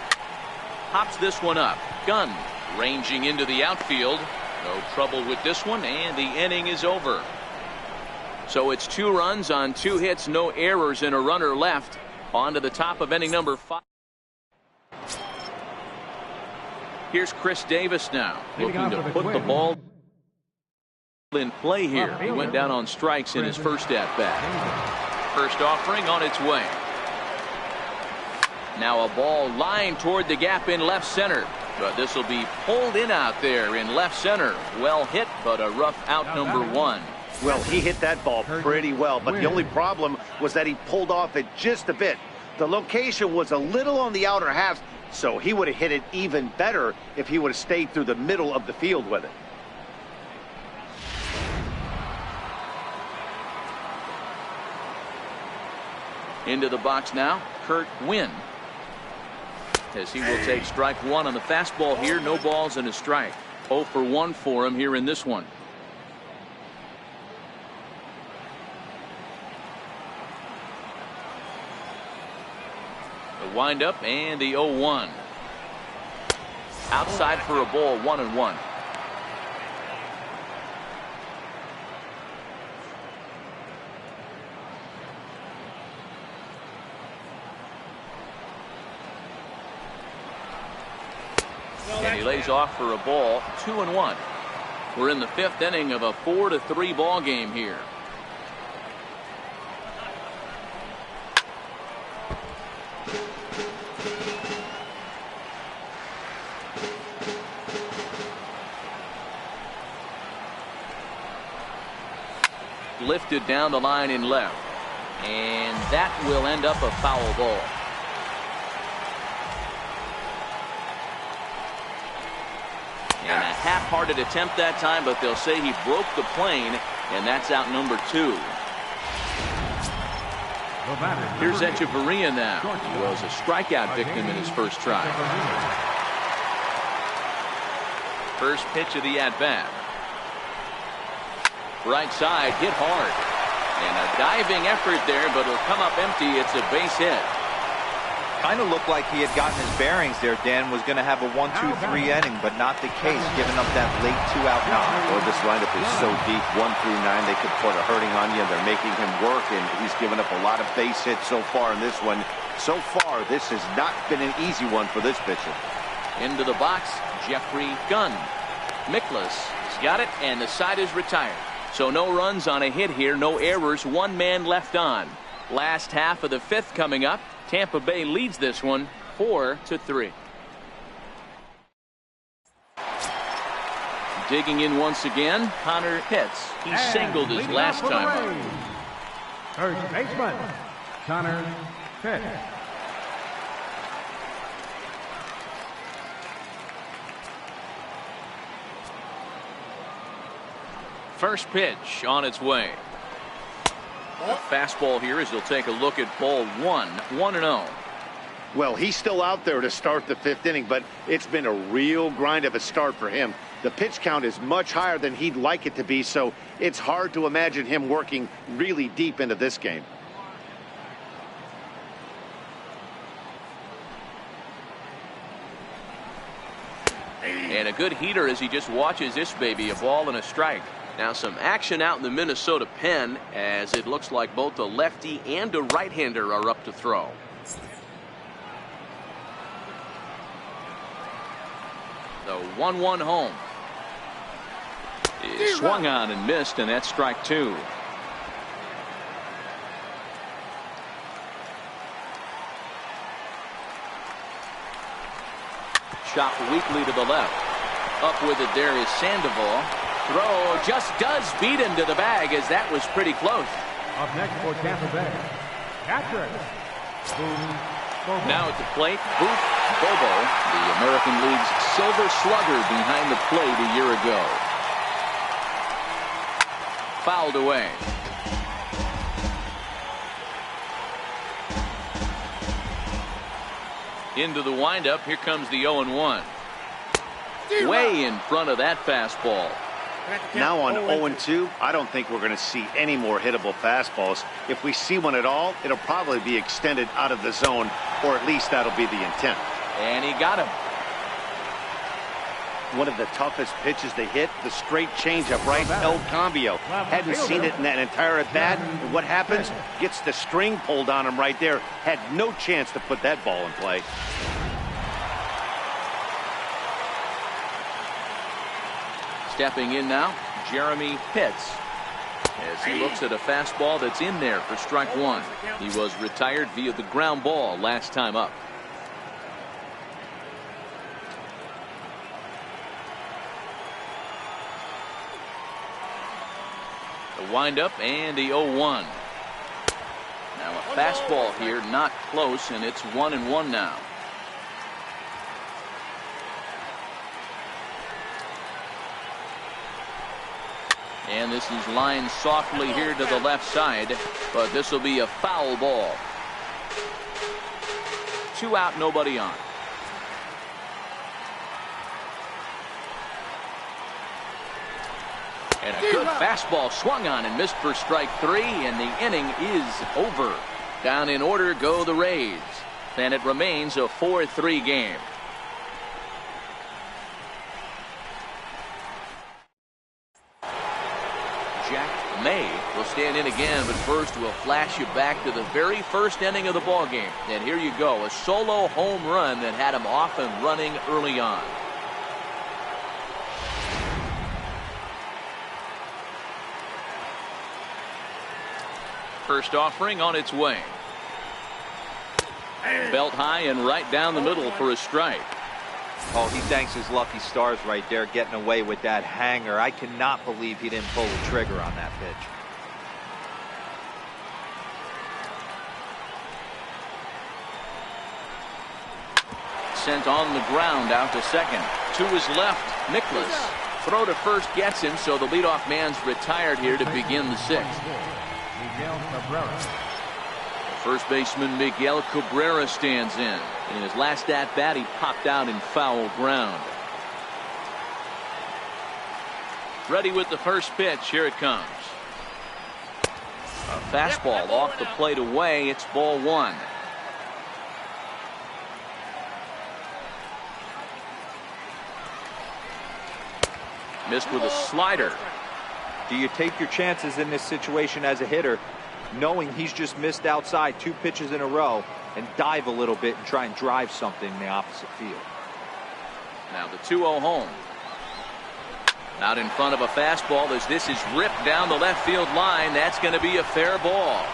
Hops this one up. Gunn ranging into the outfield. No trouble with this one, and the inning is over. So it's 2 runs on 2 hits, no errors, and a runner left. On to the top of inning number 5. Here's Chris Davis now, looking to put the ball in play here. He went down on strikes in his first at-bat. First offering on its way. Now a ball lined toward the gap in left center. But this will be pulled in out there in left center. Well hit, but a rough out, number 1. Well, he hit that ball pretty well, but the only problem was that he pulled off it just a bit. The location was a little on the outer half, so he would have hit it even better if he would have stayed through the middle of the field with it. Into the box now, Kurt Wynn. As he will take strike 1 on the fastball here. No balls and a strike. 0 for 1 for him here in this one. The windup and the 0-1. Outside for a ball, 1-1. And he lays off for a ball, 2-1. We're in the 5th inning of a 4-3 ball game here. Lifted down the line in left, and that will end up a foul ball. And a half-hearted attempt that time, but they'll say he broke the plane, and that's out number 2. Here's Echeverria now. He was a strikeout victim in his first try. First pitch of the at-bat. Right side, hit hard. And a diving effort there, but it'll come up empty. It's a base hit. Kind of looked like he had gotten his bearings there. Dan was going to have a 1-2-3 inning, but not the case, giving up that late 2-out knock. Well, this lineup is so deep, 1 through 9, they could put a hurting on you. They're making him work, and he's given up a lot of base hits so far in this one. So far, this has not been an easy one for this pitcher. Into the box, Jeffrey Gunn. Miklas has got it, and the side is retired. So no runs on a hit here, no errors, 1 man left on. Last half of the 5th coming up. Tampa Bay leads this one 4-3. Digging in once again, Connor Pitts. He singled his last time up. First baseman, Connor Pitts. First pitch on its way. The fastball here as he'll take a look at ball one. 1-0. Well, he's still out there to start the 5th inning, but it's been a real grind of a start for him. The pitch count is much higher than he'd like it to be, so it's hard to imagine him working really deep into this game. And a good heater as he just watches this baby, a ball and a strike. Now some action out in the Minnesota pen as it looks like both a lefty and a right-hander are up to throw. The 1-1 home. Is swung on and missed, and that's strike 2. Shot weakly to the left. Up with it there is Sandoval. Throw just does beat him to the bag as that was pretty close. Up next for Tampa Bay, Patrick Bobo. Now at the plate, Booth Bobo, the American League's Silver Slugger behind the plate a year ago. Fouled away. Into the windup. Here comes the 0-1. Way in front of that fastball. Now on 0-2, I don't think we're going to see any more hittable fastballs. If we see one at all, it'll probably be extended out of the zone, or at least that'll be the intent. And he got him. One of the toughest pitches to hit, the straight changeup right, El Cambio. Hadn't seen it in that entire at-bat. And what happens? Gets the string pulled on him right there. Had no chance to put that ball in play. Stepping in now, Jeremy Pitts. As he looks at a fastball that's in there for strike 1. He was retired via the ground ball last time up. The windup and the 0-1. Now a fastball here, not close, and it's 1-1 now. And this is lined softly here to the left side, but this will be a foul ball. 2 out, nobody on. And a good fastball swung on and missed for strike 3, and the inning is over. Down in order go the Rays, and it remains a 4-3 game. Jack May will stand in again, but first we'll flash you back to the very first inning of the ball game. And here you go, a solo home run that had him off and running early on. First offering on its way. Belt high and right down the middle for a strike. Oh, he thanks his lucky stars right there, getting away with that hanger. I cannot believe he didn't pull the trigger on that pitch. Sent on the ground out to second. To his left, Nicholas. Throw to first gets him, so the leadoff man's retired here to begin the 6th. Miguel Cabrera. First baseman Miguel Cabrera stands in. In his last at-bat, he popped out in foul ground. Ready with the first pitch. Here it comes. A fastball off the plate away. It's ball 1. Missed with a slider. Do you take your chances in this situation as a hitter, knowing he's just missed outside 2 pitches in a row, and dive a little bit and try and drive something in the opposite field? Now the 2-0 home. Out in front of a fastball as this is ripped down the left field line. That's going to be a fair ball.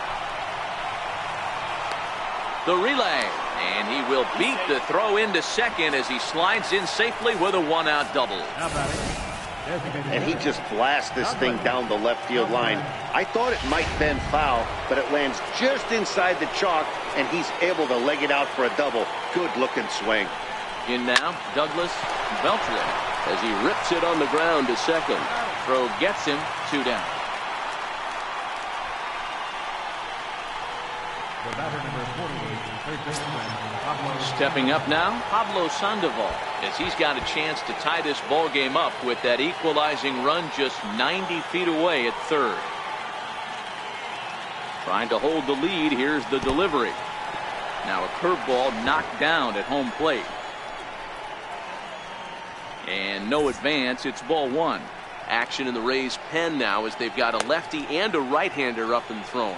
The relay, and he will beat the throw into second as he slides in safely with a 1-out double. How about it? And he just blasts this thing down the left field line. I thought it might bend foul, but it lands just inside the chalk, and he's able to leg it out for a double. Good looking swing. In now, Douglas Beltran as he rips it on the ground to second. Throw gets him, 2 down. The batter number 48, third baseman, Pablo. Stepping up now, Pablo Sandoval, as he's got a chance to tie this ball game up with that equalizing run just 90 feet away at third. Trying to hold the lead. Here's the delivery. Now a curveball knocked down at home plate. And no advance. It's ball one. Action in the Rays' pen now as they've got a lefty and a right-hander up and throwing.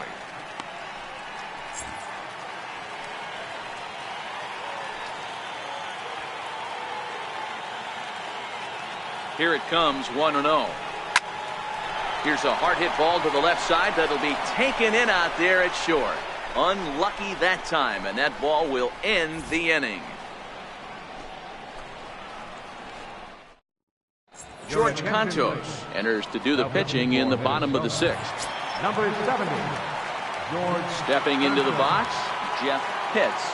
Here it comes, 1-0. Here's a hard hit ball to the left side that'll be taken in out there at short. Unlucky that time, and that ball will end the inning. George Cantos enters to do the pitching in the bottom of the sixth. Number 70, George. Stepping into the box, Jeff Pitts.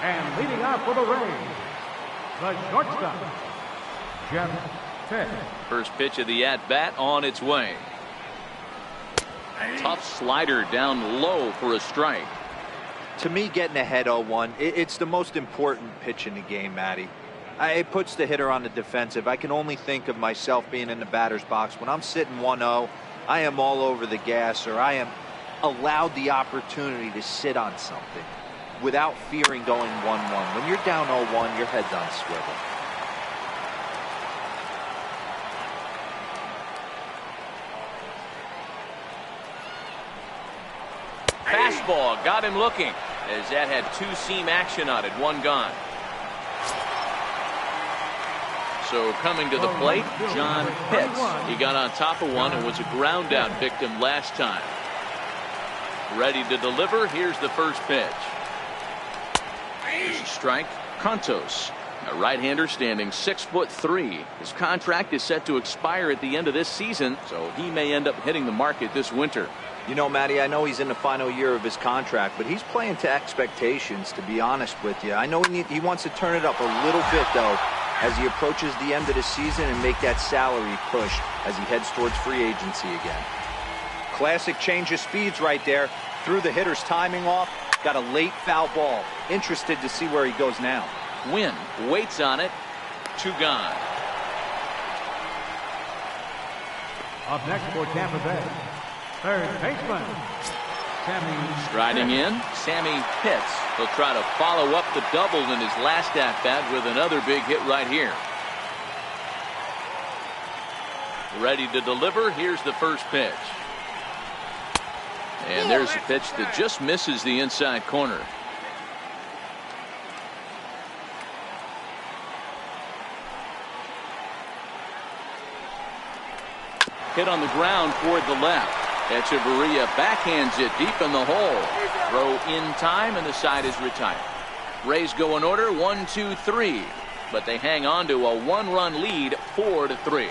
And leading off for the Rays, the shortstop, Jeff Pitts. First pitch of the at-bat on its way. Tough slider down low for a strike. To me, getting ahead 0-1, it's the most important pitch in the game, Matty. It puts the hitter on the defensive. I can only think of myself being in the batter's box. When I'm sitting 1-0, I am all over the gas, or I am allowed the opportunity to sit on something without fearing going 1-1. When you're down 0-1, your head's on swivel. Fastball got him looking as that had two-seam action on it. One gone. So coming to the plate, John Pitts. He got on top of one and was a ground out victim last time. Ready to deliver. Here's the first pitch. There's a strike. Cantos, a right-hander standing 6'3". His contract is set to expire at the end of this season, so he may end up hitting the market this winter. You know, Matty, I know he's in the final year of his contract, but he's playing to expectations, to be honest with you. I know he wants to turn it up a little bit, though, as he approaches the end of the season and make that salary push as he heads towards free agency again. Classic change of speeds right there. Threw the hitter's timing off. Got a late foul ball. Interested to see where he goes now. Wynn waits on it. Two gone. Up next for Tampa Bay, third baseman, Sammy. Striding in, Sammy Pitts. He'll try to follow up the double in his last at-bat with another big hit right here. Ready to deliver. Here's the first pitch. And there's a pitch that just misses the inside corner. Hit on the ground toward the left. Echeverria backhands it deep in the hole. Throw in time, and the side is retired. Rays go in order 1-2-3, but they hang on to a one-run lead 4-3.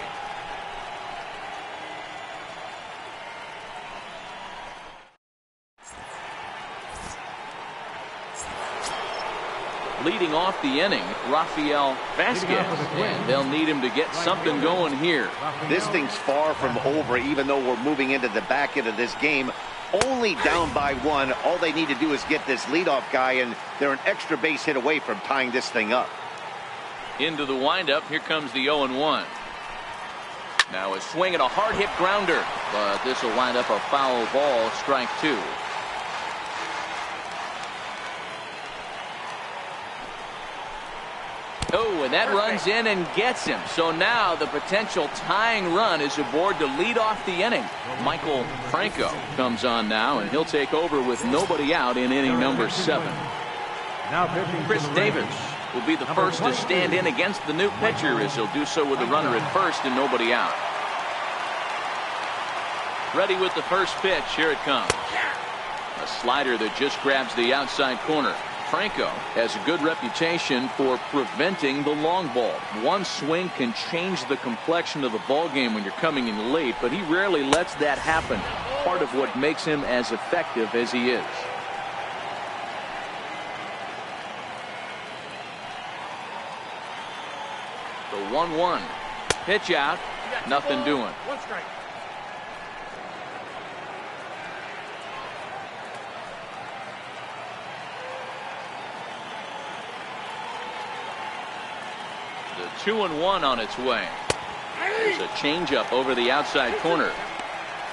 Leading off the inning, Rafael Vasquez, and they'll need him to get something going here. This thing's far from over, even though we're moving into the back end of this game. Only down by one. All they need to do is get this leadoff guy, and they're an extra base hit away from tying this thing up. Into the windup, here comes the 0-1. Now a swing and a hard hit grounder, but this will wind up a foul ball, strike two. Oh, and that runs in and gets him. So now the potential tying run is aboard to lead off the inning. Michael Franco comes on now, and he'll take over with nobody out in inning number 7. Chris Davis will be the first to stand in against the new pitcher, as he'll do so with a runner at first and nobody out. Ready with the first pitch. Here it comes. A slider that just grabs the outside corner. Franco has a good reputation for preventing the long ball. One swing can change the complexion of the ball game when you're coming in late, but he rarely lets that happen. Part of what makes him as effective as he is. The 1-1 pitch out, nothing doing. One strike. 2-1 on its way. There's a changeup over the outside corner.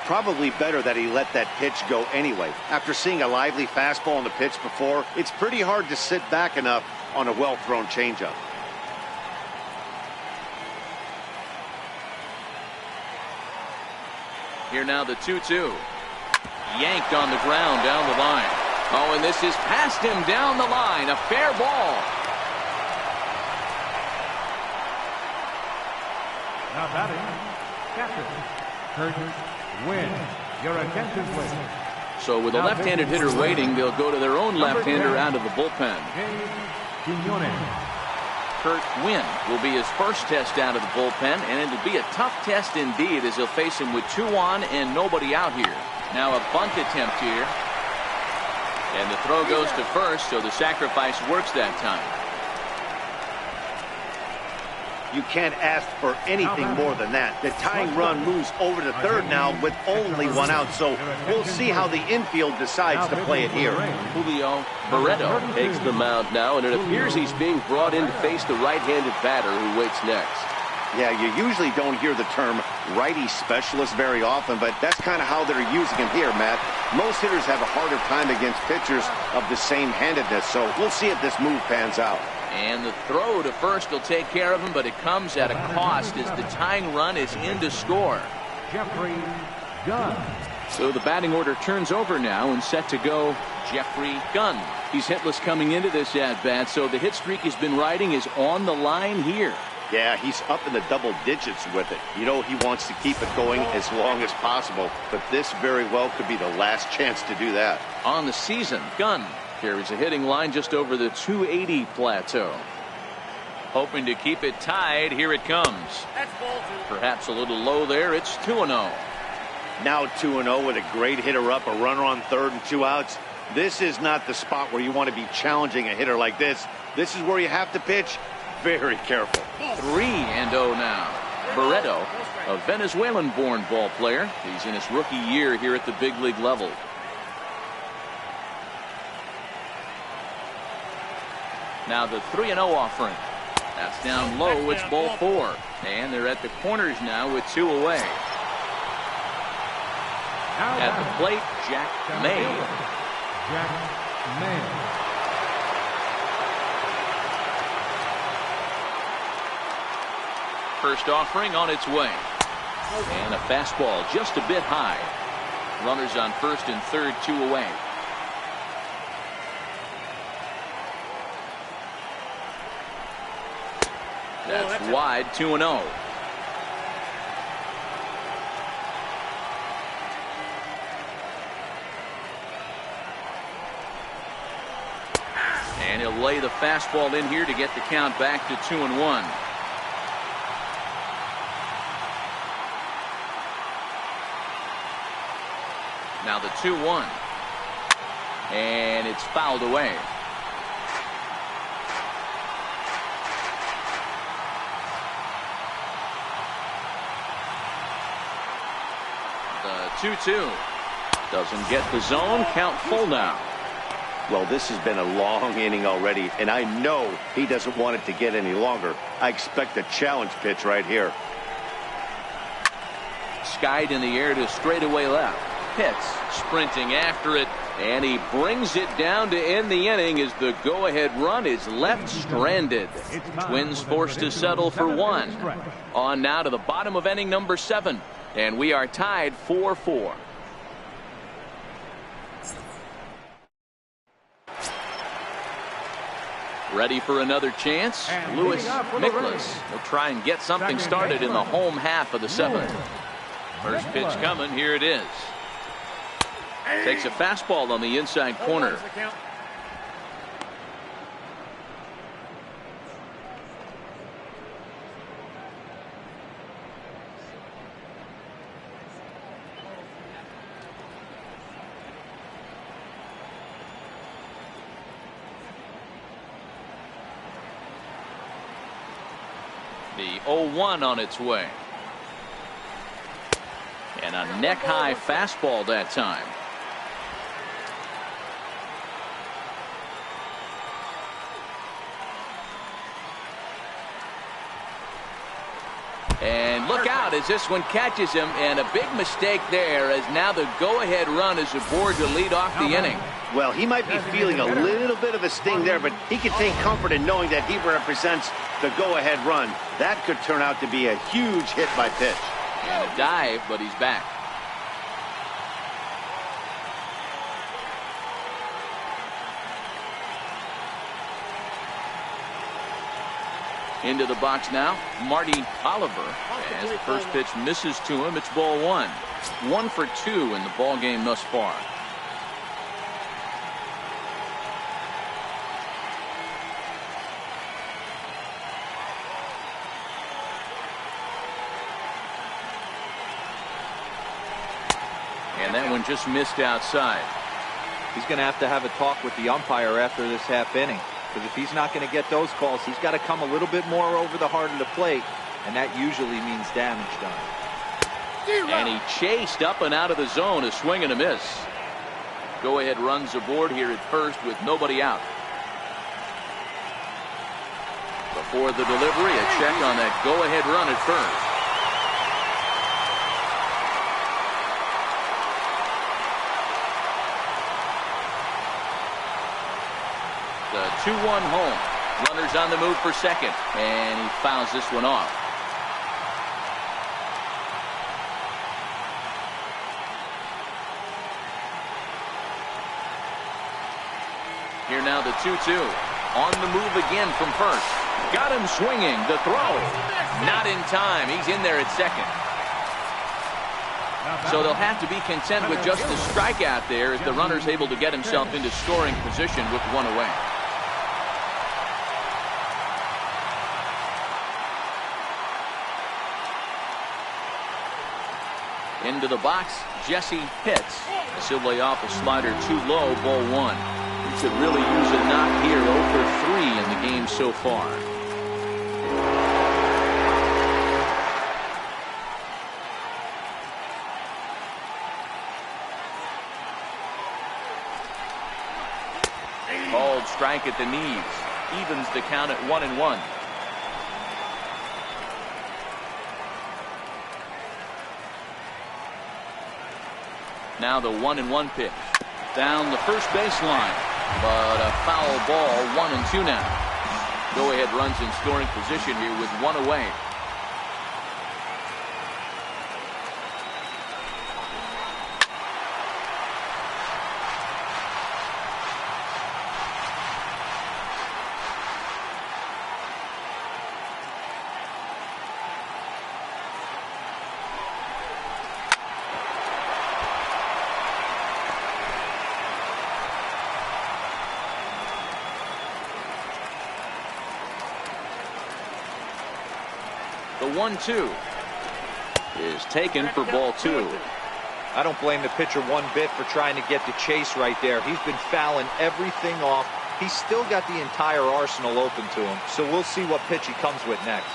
Probably better that he let that pitch go anyway. After seeing a lively fastball on the pitch before, it's pretty hard to sit back enough on a well-thrown changeup. Here now the 2-2. Yanked on the ground down the line. Oh, and this is past him down the line. A fair ball. Now batting, catcher, Curtis Wynn. Your attention, please. So with a left-handed hitter waiting, they'll go to their own left-hander out of the bullpen. Kurt Wynn will be his first test out of the bullpen, and it'll be a tough test indeed as he'll face him with 2 on and nobody out here. Now a bunt attempt here. And the throw goes to first, so the sacrifice works that time. You can't ask for anything more than that. The tying run moves over to third now with only 1 out, so we'll see how the infield decides to play it here. Julio Barreto Takes the mound now, and it appears he's being brought in to face the right-handed batter who waits next. Yeah, you usually don't hear the term righty specialist very often, but that's kind of how they're using him here, Matt. Most hitters have a harder time against pitchers of the same handedness, so we'll see if this move pans out. And the throw to first will take care of him, but it comes at a cost as the tying run is in to score. Jeffrey Gunn. So the batting order turns over now and set to go Jeffrey Gunn. He's hitless coming into this at-bat, so the hit streak he's been riding is on the line here. Yeah, he's up in the double digits with it. You know he wants to keep it going as long as possible, but this very well could be the last chance to do that. On the season, Gunn carries a hitting line just over the 280 plateau. Hoping to keep it tied. Here it comes. Perhaps a little low there. It's 2-0. Now 2-0 with a great hitter up, a runner on third and 2 outs. This is not the spot where you want to be challenging a hitter like this. This is where you have to pitch very careful. 3-0 now. Barreto, a Venezuelan-born ball player. He's in his rookie year here at the big league level. Now the 3-0 offering. That's down low. It's ball 4. And they're at the corners now with 2 away. At the plate, Jack May. Jack May. First offering on its way. And a fastball just a bit high. Runners on first and third, 2 away. That's wide, 2-0. And he'll lay the fastball in here to get the count back to 2-1. Now the 2-1. And it's fouled away. The 2-2. Doesn't get the zone. Count full now. Well, this has been a long inning already, and I know he doesn't want it to get any longer. I expect a challenge pitch right here. Skied in the air to straightaway left. Pitts sprinting after it, and he brings it down to end the inning as the go-ahead run is left stranded. Twins forced to settle for 1. On now to the bottom of inning number 7, and we are tied 4-4. Ready for another chance? Lewis Miklas will try and get something started in the home half of the 7th. First pitch coming. Here it is. Takes a fastball on the inside corner. The 0-1 on its way. And a neck-high fastball that time. And look out as this one catches him, and a big mistake there as now the go-ahead run is aboard to lead off the inning. Well, he might be feeling a little bit of a sting there, but he can take comfort in knowing that he represents the go-ahead run. That could turn out to be a huge hit by pitch. And a dive, but he's back. Into the box now, Marty Oliver. As the first pitch misses to him, it's ball one. 1 for 2 in the ball game thus far. And that one just missed outside. He's going to have a talk with the umpire after this half inning. Because if he's not going to get those calls, he's got to come a little bit more over the heart of the plate, and that usually means damage done. And he chased up and out of the zone, a swing and a miss. Go-ahead runs aboard here at first with nobody out. Before the delivery, a check on that go-ahead run at first. The 2-1 home. Runners on the move for second, and he fouls this one off. Here now the 2-2. On the move again from first. Got him swinging. The throw. Not in time. He's in there at second. So they'll have to be content with just the strikeout there as the runner's able to get himself into scoring position with one away. Into the box, Jesse Pitts. He'll lay off a slider too low, ball one. He could really use a knock here, 0 for 3 in the game so far. Called strike at the knees. Evens the count at 1-1. Now the 1-1 pitch. Down the first baseline. But a foul ball, 1-2 now. Go ahead runs in scoring position here with one away. The 1-2 is taken for ball two. I don't blame the pitcher one bit for trying to get the chase right there. He's been fouling everything off. He's still got the entire arsenal open to him. So we'll see what pitch he comes with next.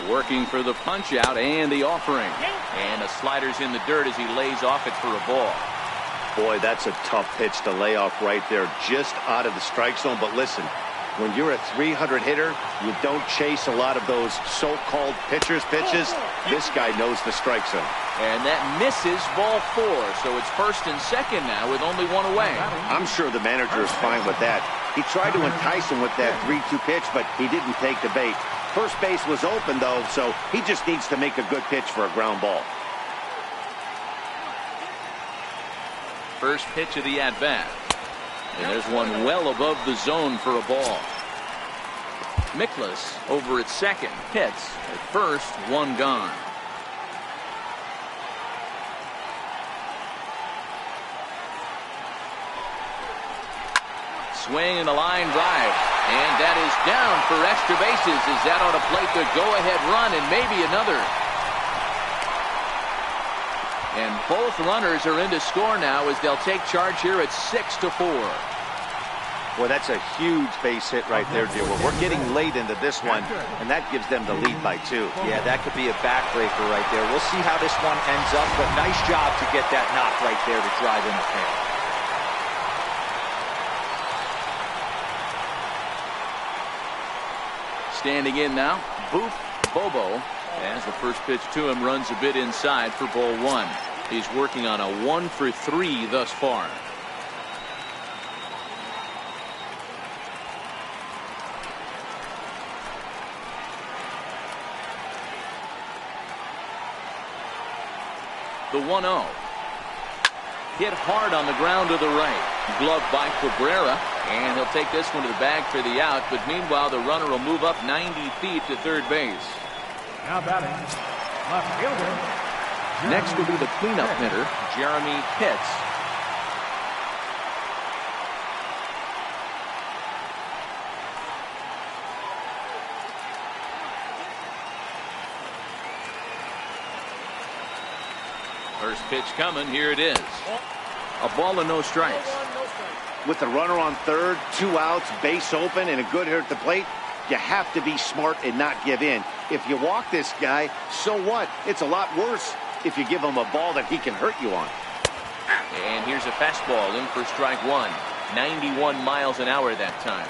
Working for the punch out and the offering. And the slider's in the dirt as he lays off it for a ball. Boy, that's a tough pitch to lay off right there, just out of the strike zone. But listen, when you're a 300 hitter, you don't chase a lot of those so-called pitchers' pitches. This guy knows the strike zone. And that misses ball four. So it's first and second now with only one away. I'm sure the manager is fine with that. He tried to entice him with that 3-2 pitch, but he didn't take the bait. First base was open, though, so he just needs to make a good pitch for a ground ball. First pitch of the at-bat. And there's one well above the zone for a ball. Mikolas over at second. Pitts at first, one gone. Swing and a line drive. And that is down for extra bases as that ought to plate the go-ahead run and maybe another. And both runners are in to score now as they'll take charge here at 6-4. Well, that's a huge base hit right there, Dewar. We're getting late into this one, and that gives them the lead by 2. Yeah, that could be a backbreaker right there. We'll see how this one ends up, but nice job to get that knock right there to drive in a pair. Standing in now, Booth Bobo, as as the first pitch to him runs a bit inside for ball one. He's working on a 1 for 3 thus far. The 1-0. Hit hard on the ground to the right. Gloved by Cabrera, and he'll take this one to the bag for the out, but meanwhile the runner will move up 90 feet to third base. Now batting, left fielder. Next will be the cleanup hitter, Jeremy Pitts. First pitch coming, here it is. A ball and no strikes. With the runner on third, 2 outs, base open, and a good hitter at the plate, you have to be smart and not give in. If you walk this guy, so what? It's a lot worse if you give him a ball that he can hurt you on. And here's a fastball in for strike one. 91 miles an hour that time.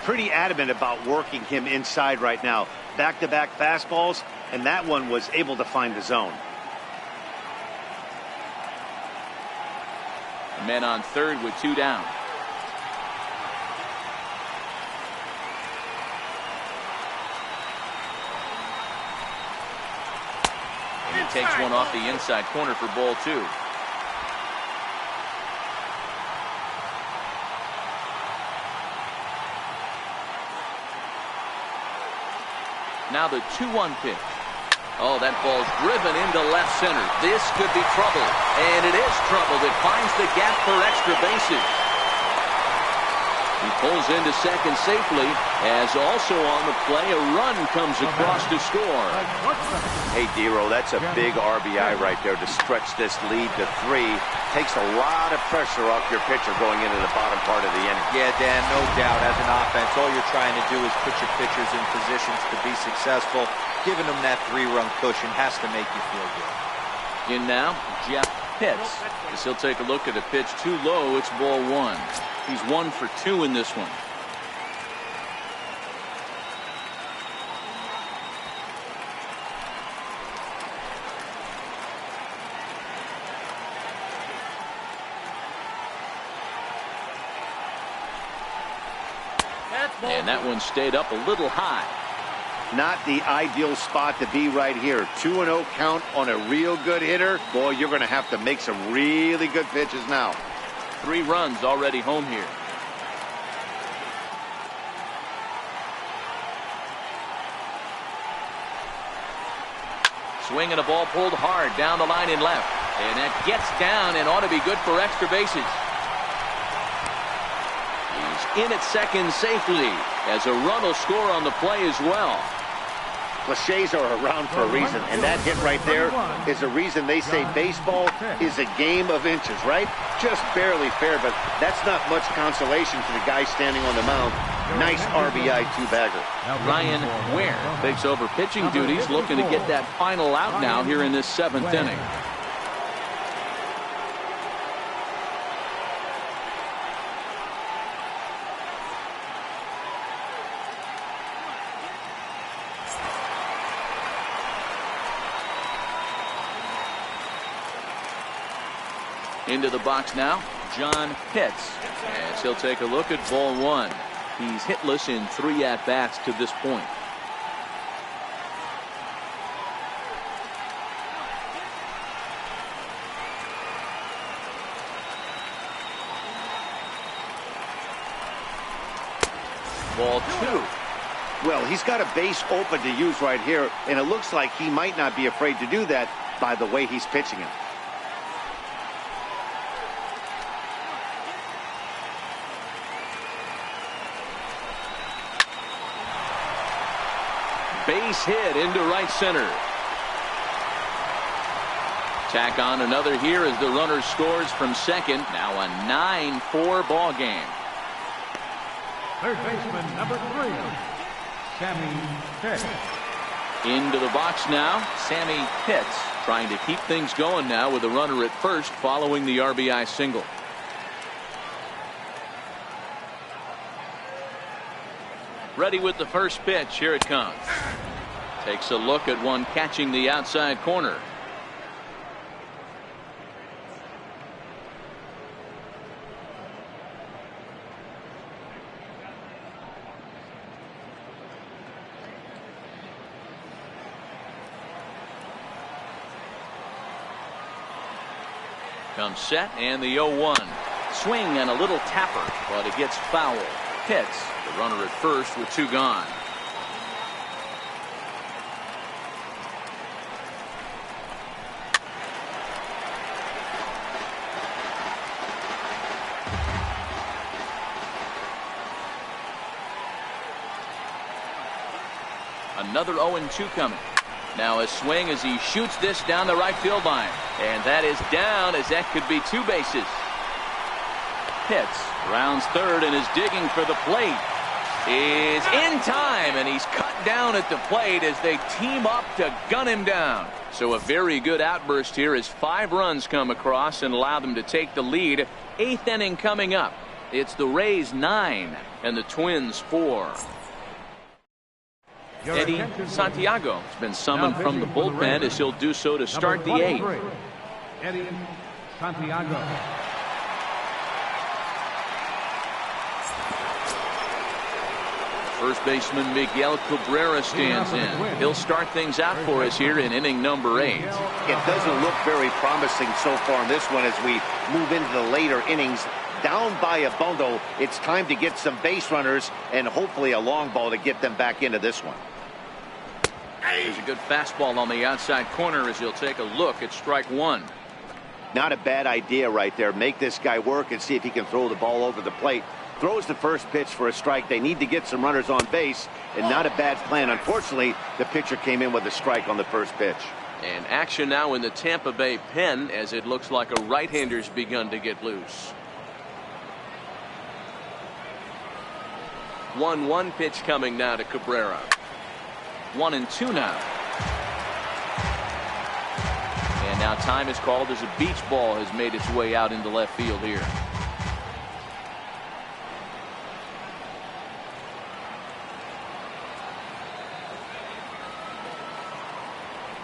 Pretty adamant about working him inside right now. Back-to-back fastballs, and that one was able to find the zone. Men on third with 2 down. And he takes one off the inside corner for ball 2. Now the 2-1 pitch. Oh, that ball's driven into left center. This could be trouble. And it is trouble. It finds the gap for extra bases. He pulls into second safely, as also on the play, a run comes across to score. Hey, Dero, that's a big RBI right there to stretch this lead to 3. Takes a lot of pressure off your pitcher going into the bottom part of the inning. Yeah, Dan, no doubt. As an offense, all you're trying to do is put your pitchers in positions to be successful. Giving them that 3-run cushion has to make you feel good. In now, Jeff Pitts. As he'll take a look at a pitch too low, it's ball 1. He's 1 for 2 in this one. And that one stayed up a little high. Not the ideal spot to be right here. 2-0 count on a real good hitter. Boy, you're going to have to make some really good pitches now. 3 runs already home here. Swinging a ball pulled hard down the line in left. And that gets down and ought to be good for extra bases. He's in at second safely, as a run will score on the play as well. Cliches are around for a reason, and that hit right there is the reason they say baseball is a game of inches, right? Just barely fair, but that's not much consolation for the guy standing on the mound. Nice RBI 2-bagger. Ryan Ware takes over pitching duties, looking to get that final out now here in this 7th inning. Into the box now, John Pitts, as he'll take a look at ball 1. He's hitless in 3 at-bats to this point. Ball 2. Well, he's got a base open to use right here, and it looks like he might not be afraid to do that by the way he's pitching it. Base hit into right center. Tack on another here as the runner scores from second. Now a 9-4 ball game. Third baseman number 3, Sammy Pitts. Into the box now, Sammy Pitts, trying to keep things going now with a runner at first following the RBI single. Ready with the first pitch. Here it comes. Takes a look at one catching the outside corner. Comes set and the 0-1. Swing and a little tapper, but it gets foul. Hits the runner at first with 2 gone. Another 0-2 coming. Now a swing as he shoots this down the right field line. And that is down, as that could be 2 bases. Hits, rounds third and is digging for the plate. Is in time, and he's cut down at the plate as they team up to gun him down. So a very good outburst here as 5 runs come across and allow them to take the lead. 8th inning coming up. It's the Rays 9 and the Twins 4. Eddie Santiago has been summoned from the bullpen as he'll do so to start the 8th. Eddie Santiago. First baseman Miguel Cabrera stands in. He'll start things out for us here in inning number 8. It doesn't look very promising so far in this one as we move into the later innings. Down by a bundle, it's time to get some base runners and hopefully a long ball to get them back into this one. There's a good fastball on the outside corner as he'll take a look at strike 1. Not a bad idea right there. Make this guy work and see if he can throw the ball over the plate. Throws the first pitch for a strike. They need to get some runners on base, and not a bad plan. Unfortunately, the pitcher came in with a strike on the first pitch. And action now in the Tampa Bay pen as it looks like a right-hander's begun to get loose. 1-1 pitch coming now to Cabrera. 1-2 now. And now time is called as a beach ball has made its way out into left field here.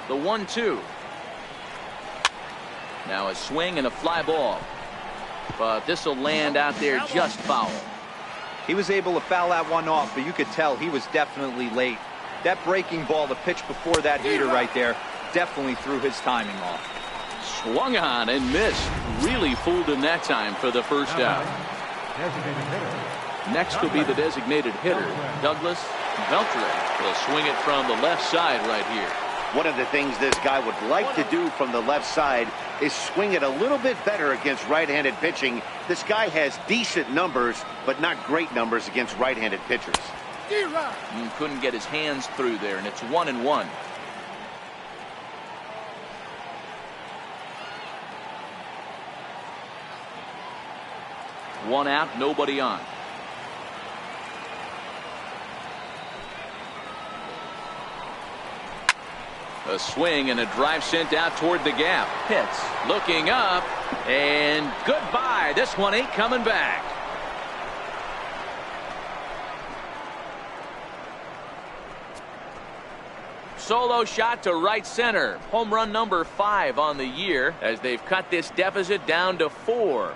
The 1-2. Now a swing and a fly ball. But this will land out there just foul. He was able to foul that one off, but you could tell he was definitely late. That breaking ball, the pitch before that heater right there, definitely threw his timing off. Swung on and missed. Really fooled him that time for the first out. Next will be the designated hitter, Douglas Beltre. Will swing it from the left side right here. One of the things this guy would like to do from the left side is swing it a little bit better against right-handed pitching. This guy has decent numbers, but not great numbers against right-handed pitchers. Couldn't get his hands through there, and it's 1-1. One out, nobody on. A swing and a drive sent out toward the gap. Pitts looking up, and goodbye. This one ain't coming back. Solo shot to right center. Home run number 5 on the year as they've cut this deficit down to 4.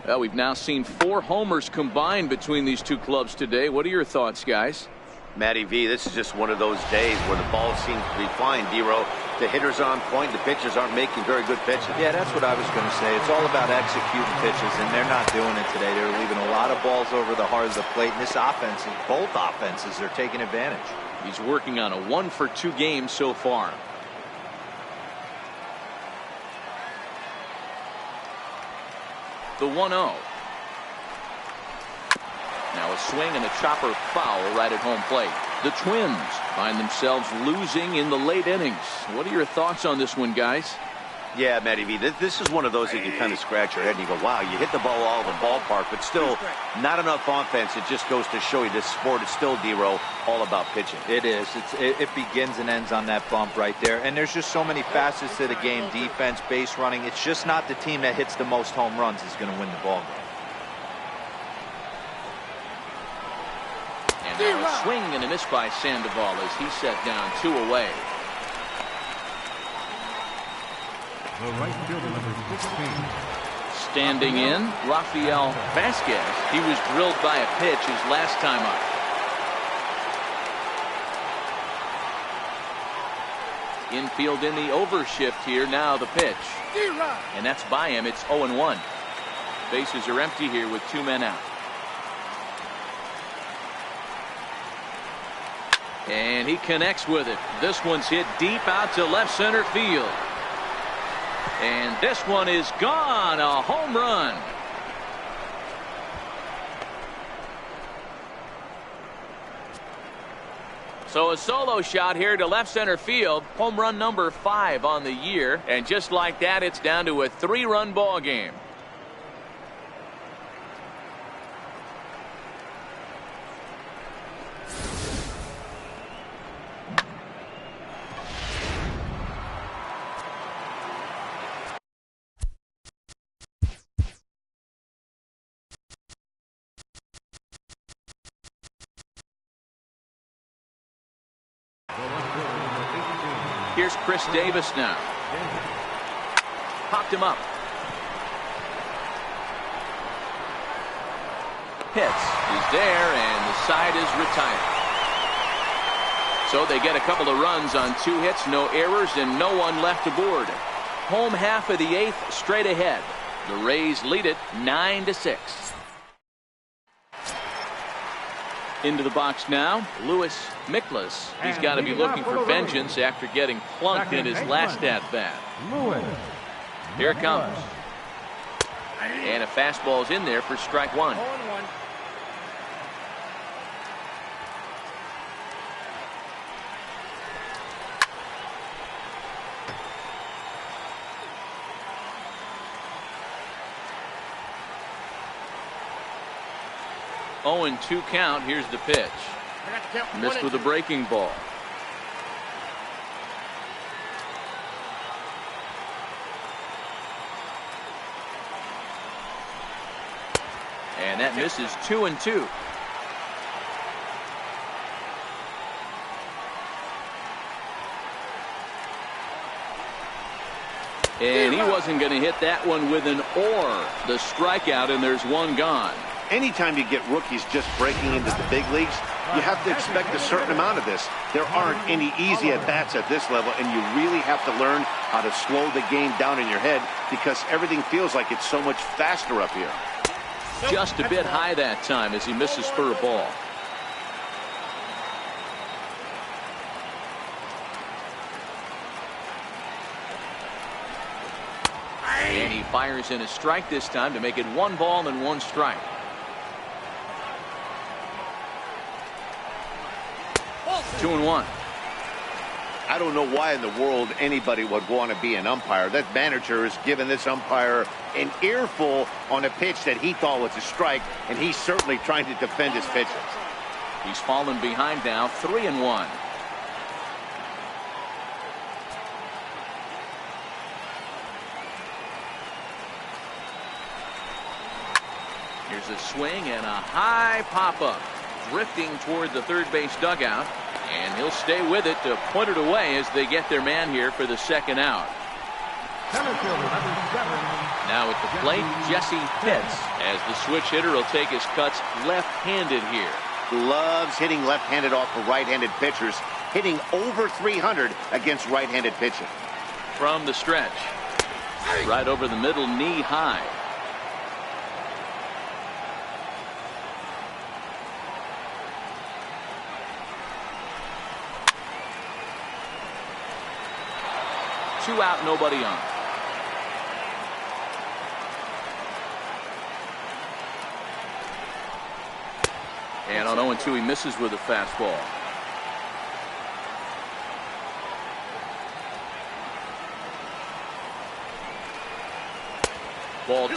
Well, we've now seen 4 homers combined between these two clubs today. What are your thoughts, guys? Matty V, this is just one of those days where the ball seems to be flying, D-Row. The hitter's on point. The pitchers aren't making very good pitches. Yeah, that's what I was going to say. It's all about executing pitches, and they're not doing it today. They're leaving a lot of balls over the heart of the plate, and this offense, both offenses are taking advantage. He's working on a 1-for-2 game so far. The 1-0. Now a swing and a chopper foul right at home plate. The Twins find themselves losing in the late innings. What are your thoughts on this one, guys? Yeah, Matty V, this is one of those that you kind of scratch your head and you go, wow, you hit the ball all over the ballpark, but still not enough offense. It just goes to show you this sport is still, D-Row, all about pitching. It is. It begins and ends on that bump right there. And there's just so many facets to the game, defense, base running. It's just not the team that hits the most home runs is going to win the ball game. And now a swing and a miss by Sandoval as he set down 2 away. The right fielder, number 16. Standing in, Rafael Vasquez. He was drilled by a pitch his last time up. Infield in the overshift here. Now the pitch. And that's by him. It's 0-1. Bases are empty here with 2 men out. And he connects with it. This one's hit deep out to left center field. And this one is gone. A home run. So a solo shot here to left center field. Home run number 5 on the year. And just like that, it's down to a 3-run ball game. Here's Chris Davis now. Popped him up. Hits. He's there, and the side is retired. So they get a couple of runs on 2 hits, no errors, and no one left aboard. Home half of the 8th straight ahead. The Rays lead it 9-6. Into the box now, Louis Miklas. He's got to be looking for vengeance after getting plunked in his last at-bat. Here it comes. And a fastball's in there for strike 1. Oh, and 2 count. Here's the pitch. Missed with a breaking ball. And that misses 2-2. And he wasn't going to hit that one with an or. The strikeout, and there's 1 gone. Anytime you get rookies just breaking into the big leagues, you have to expect a certain amount of this. There aren't any easy at-bats at this level, and you really have to learn how to slow the game down in your head because everything feels like it's so much faster up here. Just a bit high that time as he misses for a ball. And he fires in a strike this time to make it 1 ball and 1 strike. Two and 1. I don't know why in the world anybody would want to be an umpire. That manager has given this umpire an earful on a pitch that he thought was a strike, and he's certainly trying to defend his pitches. He's fallen behind now, 3-1. Here's a swing and a high pop-up. Drifting toward the third base dugout. And he'll stay with it to point it away as they get their man here for the 2nd out. Now at the plate, Jesse Pitts, as the switch hitter will take his cuts left-handed here. Loves hitting left-handed off of right-handed pitchers, hitting over 300 against right-handed pitching. From the stretch, right over the middle, knee high. Two out, nobody on. And on 0-2, he misses with a fastball. Ball 2.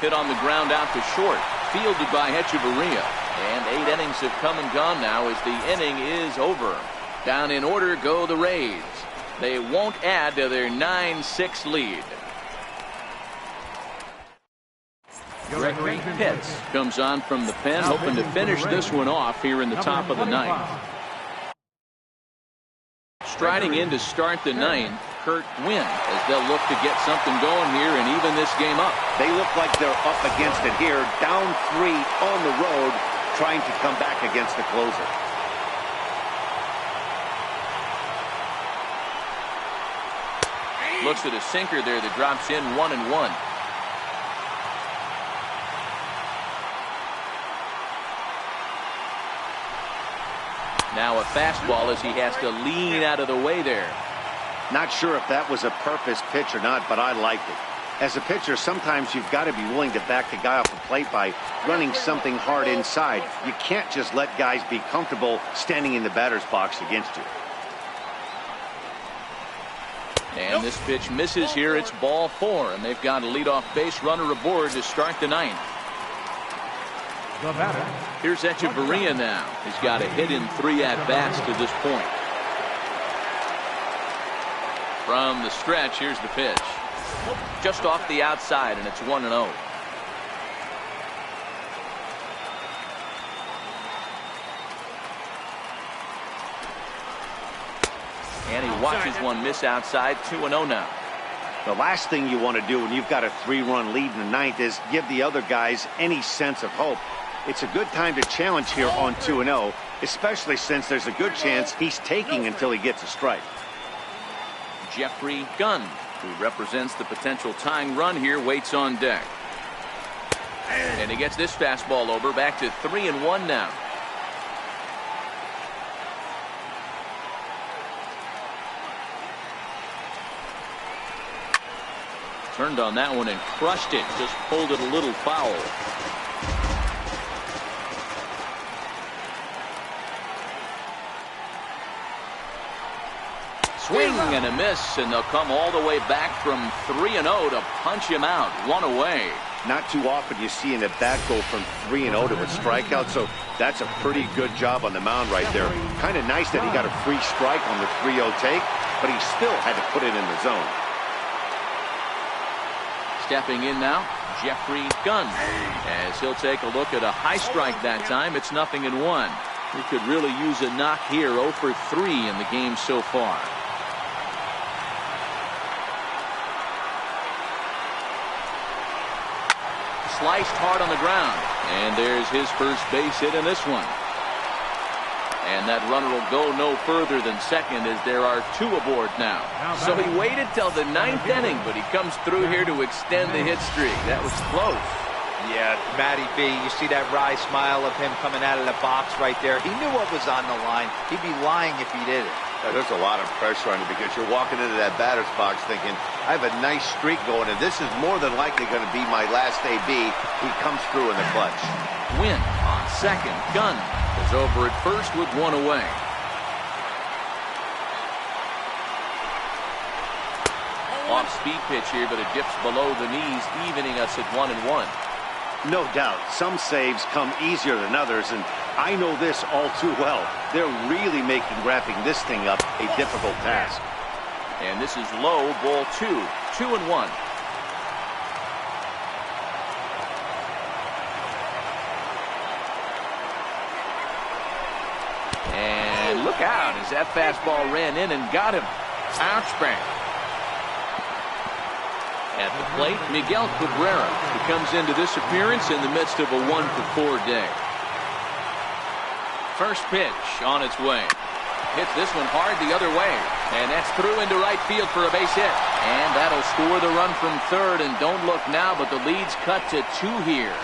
Hit on the ground out to short. Fielded by Hechavarria. And 8 innings have come and gone now as the inning is over. Down in order go the Rays. They won't add to their 9-6 lead. Gregory Pitts comes on from the pen, hoping to finish this one off here in the top of the ninth. Striding in to start the ninth, Kurt Winn, as they'll look to get something going here and even this game up. They look like they're up against it here, down 3 on the road, trying to come back against the closer. Looks at a sinker there that drops in 1-1. Now a fastball as he has to lean out of the way there. Not sure if that was a purpose pitch or not, but I liked it. As a pitcher, sometimes you've got to be willing to back the guy off the plate by running something hard inside. You can't just let guys be comfortable standing in the batter's box against you. And this pitch misses here. It's ball 4, and they've got a leadoff base runner aboard to start the ninth. The batter. Here's Hechavarria now. He's got a hit in 3 at-bats to this point. From the stretch, here's the pitch. Just off the outside, and it's 1-0. And he watches one miss outside. 2-0 now. The last thing you want to do when you've got a 3-run lead in the ninth is give the other guys any sense of hope. It's a good time to challenge here on 2-0, especially since there's a good chance he's taking until he gets a strike. Jeffrey Gunn, who represents the potential tying run here, waits on deck. And he gets this fastball over, back to 3-1 now. Turned on that one and crushed it, just pulled it a little foul. Swing and a miss, and they'll come all the way back from 3-0 to punch him out. 1 away. Not too often you see an at-bat go from 3-0 to a strikeout, so that's a pretty good job on the mound right there. Kind of nice that he got a free strike on the 3-0 take, but he still had to put it in the zone. Stepping in now, Jeffrey Gunn, as he'll take a look at a high strike that time. It's 0-1. He could really use a knock here. 0 for 3 in the game so far. Sliced hard on the ground, and there's his first base hit in this one. And that runner will go no further than second as there are 2 aboard now. So he waited till the 9th inning, but he comes through here to extend the hit streak. That was close. Yeah, Matty B, you see that wry smile of him coming out of the box right there. He knew what was on the line. He'd be lying if he did it. Yeah, there's a lot of pressure on you because you're walking into that batter's box thinking, I have a nice streak going, and this is more than likely going to be my last AB. He comes through in the clutch. Win on second. Gunn is over at first with 1 away. Off-speed pitch here, but it dips below the knees, evening us at 1-1. No doubt, some saves come easier than others, and I know this all too well. They're really making wrapping this thing up a difficult task. And this is low, ball 2. 2-1. And look out as that fastball ran in and got him. Ouchback. At the plate, Miguel Cabrera, who comes into this appearance in the midst of a 1-for-4 day. First pitch on its way. Hits this one hard the other way. And that's through into right field for a base hit. And that'll score the run from third. And don't look now, but the lead's cut to 2 here.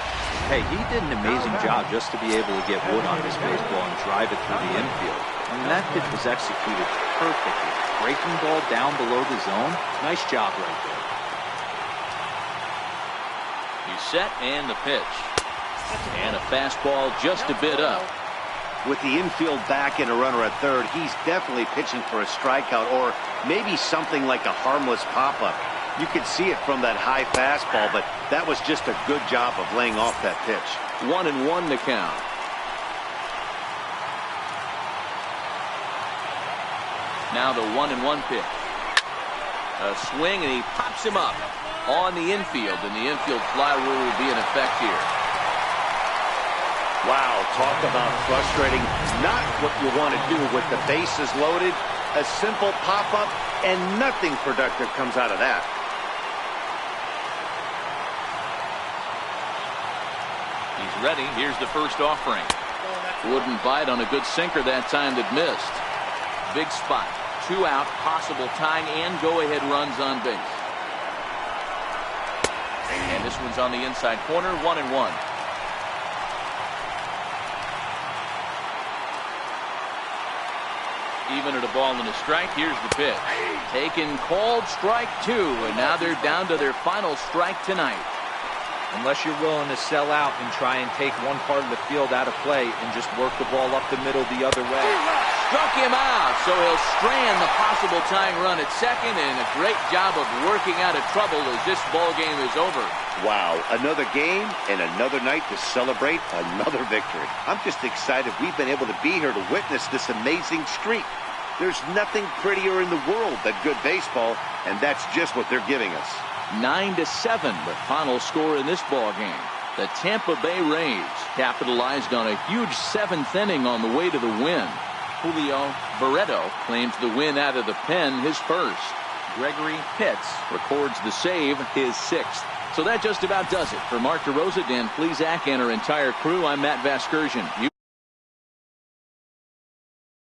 Hey, he did an amazing job just to be able to get wood on this baseball and drive it through the infield. I mean, that pitch was executed perfectly. Breaking ball down below the zone. Nice job right there. He's set and the pitch. And a fastball just a bit up. With the infield back and a runner at third, he's definitely pitching for a strikeout or maybe something like a harmless pop-up. You could see it from that high fastball, but that was just a good job of laying off that pitch. 1-1 to count. Now the 1-1 pitch. A swing, and he pops him up on the infield, and the infield fly rule will be in effect here. Wow, talk about frustrating. Not what you want to do with the bases loaded. A simple pop-up, and nothing productive comes out of that. He's ready. Here's the first offering. Wouldn't bite on a good sinker that time that missed. Big spot. 2 out, possible tying and go-ahead runs on base. And this one's on the inside corner, 1-1. Even at a ball and a strike, here's the pitch. Taken, called, strike 2, and now they're down to their final strike tonight. Unless you're willing to sell out and try and take one part of the field out of play and just work the ball up the middle the other way. Struck him out, so he'll strand the possible tying run at second, and a great job of working out of trouble as this ball game is over. Wow, another game and another night to celebrate another victory. I'm just excited we've been able to be here to witness this amazing streak. There's nothing prettier in the world than good baseball, and that's just what they're giving us. 9-7, the final score in this ball game. The Tampa Bay Rays capitalized on a huge 7th inning on the way to the win. Julio Barreto claims the win out of the pen, his first. Gregory Pitts records the save, his 6th. So that just about does it. For Mark DeRosa, Dan Plesac, and our entire crew, I'm Matt Vasgersian.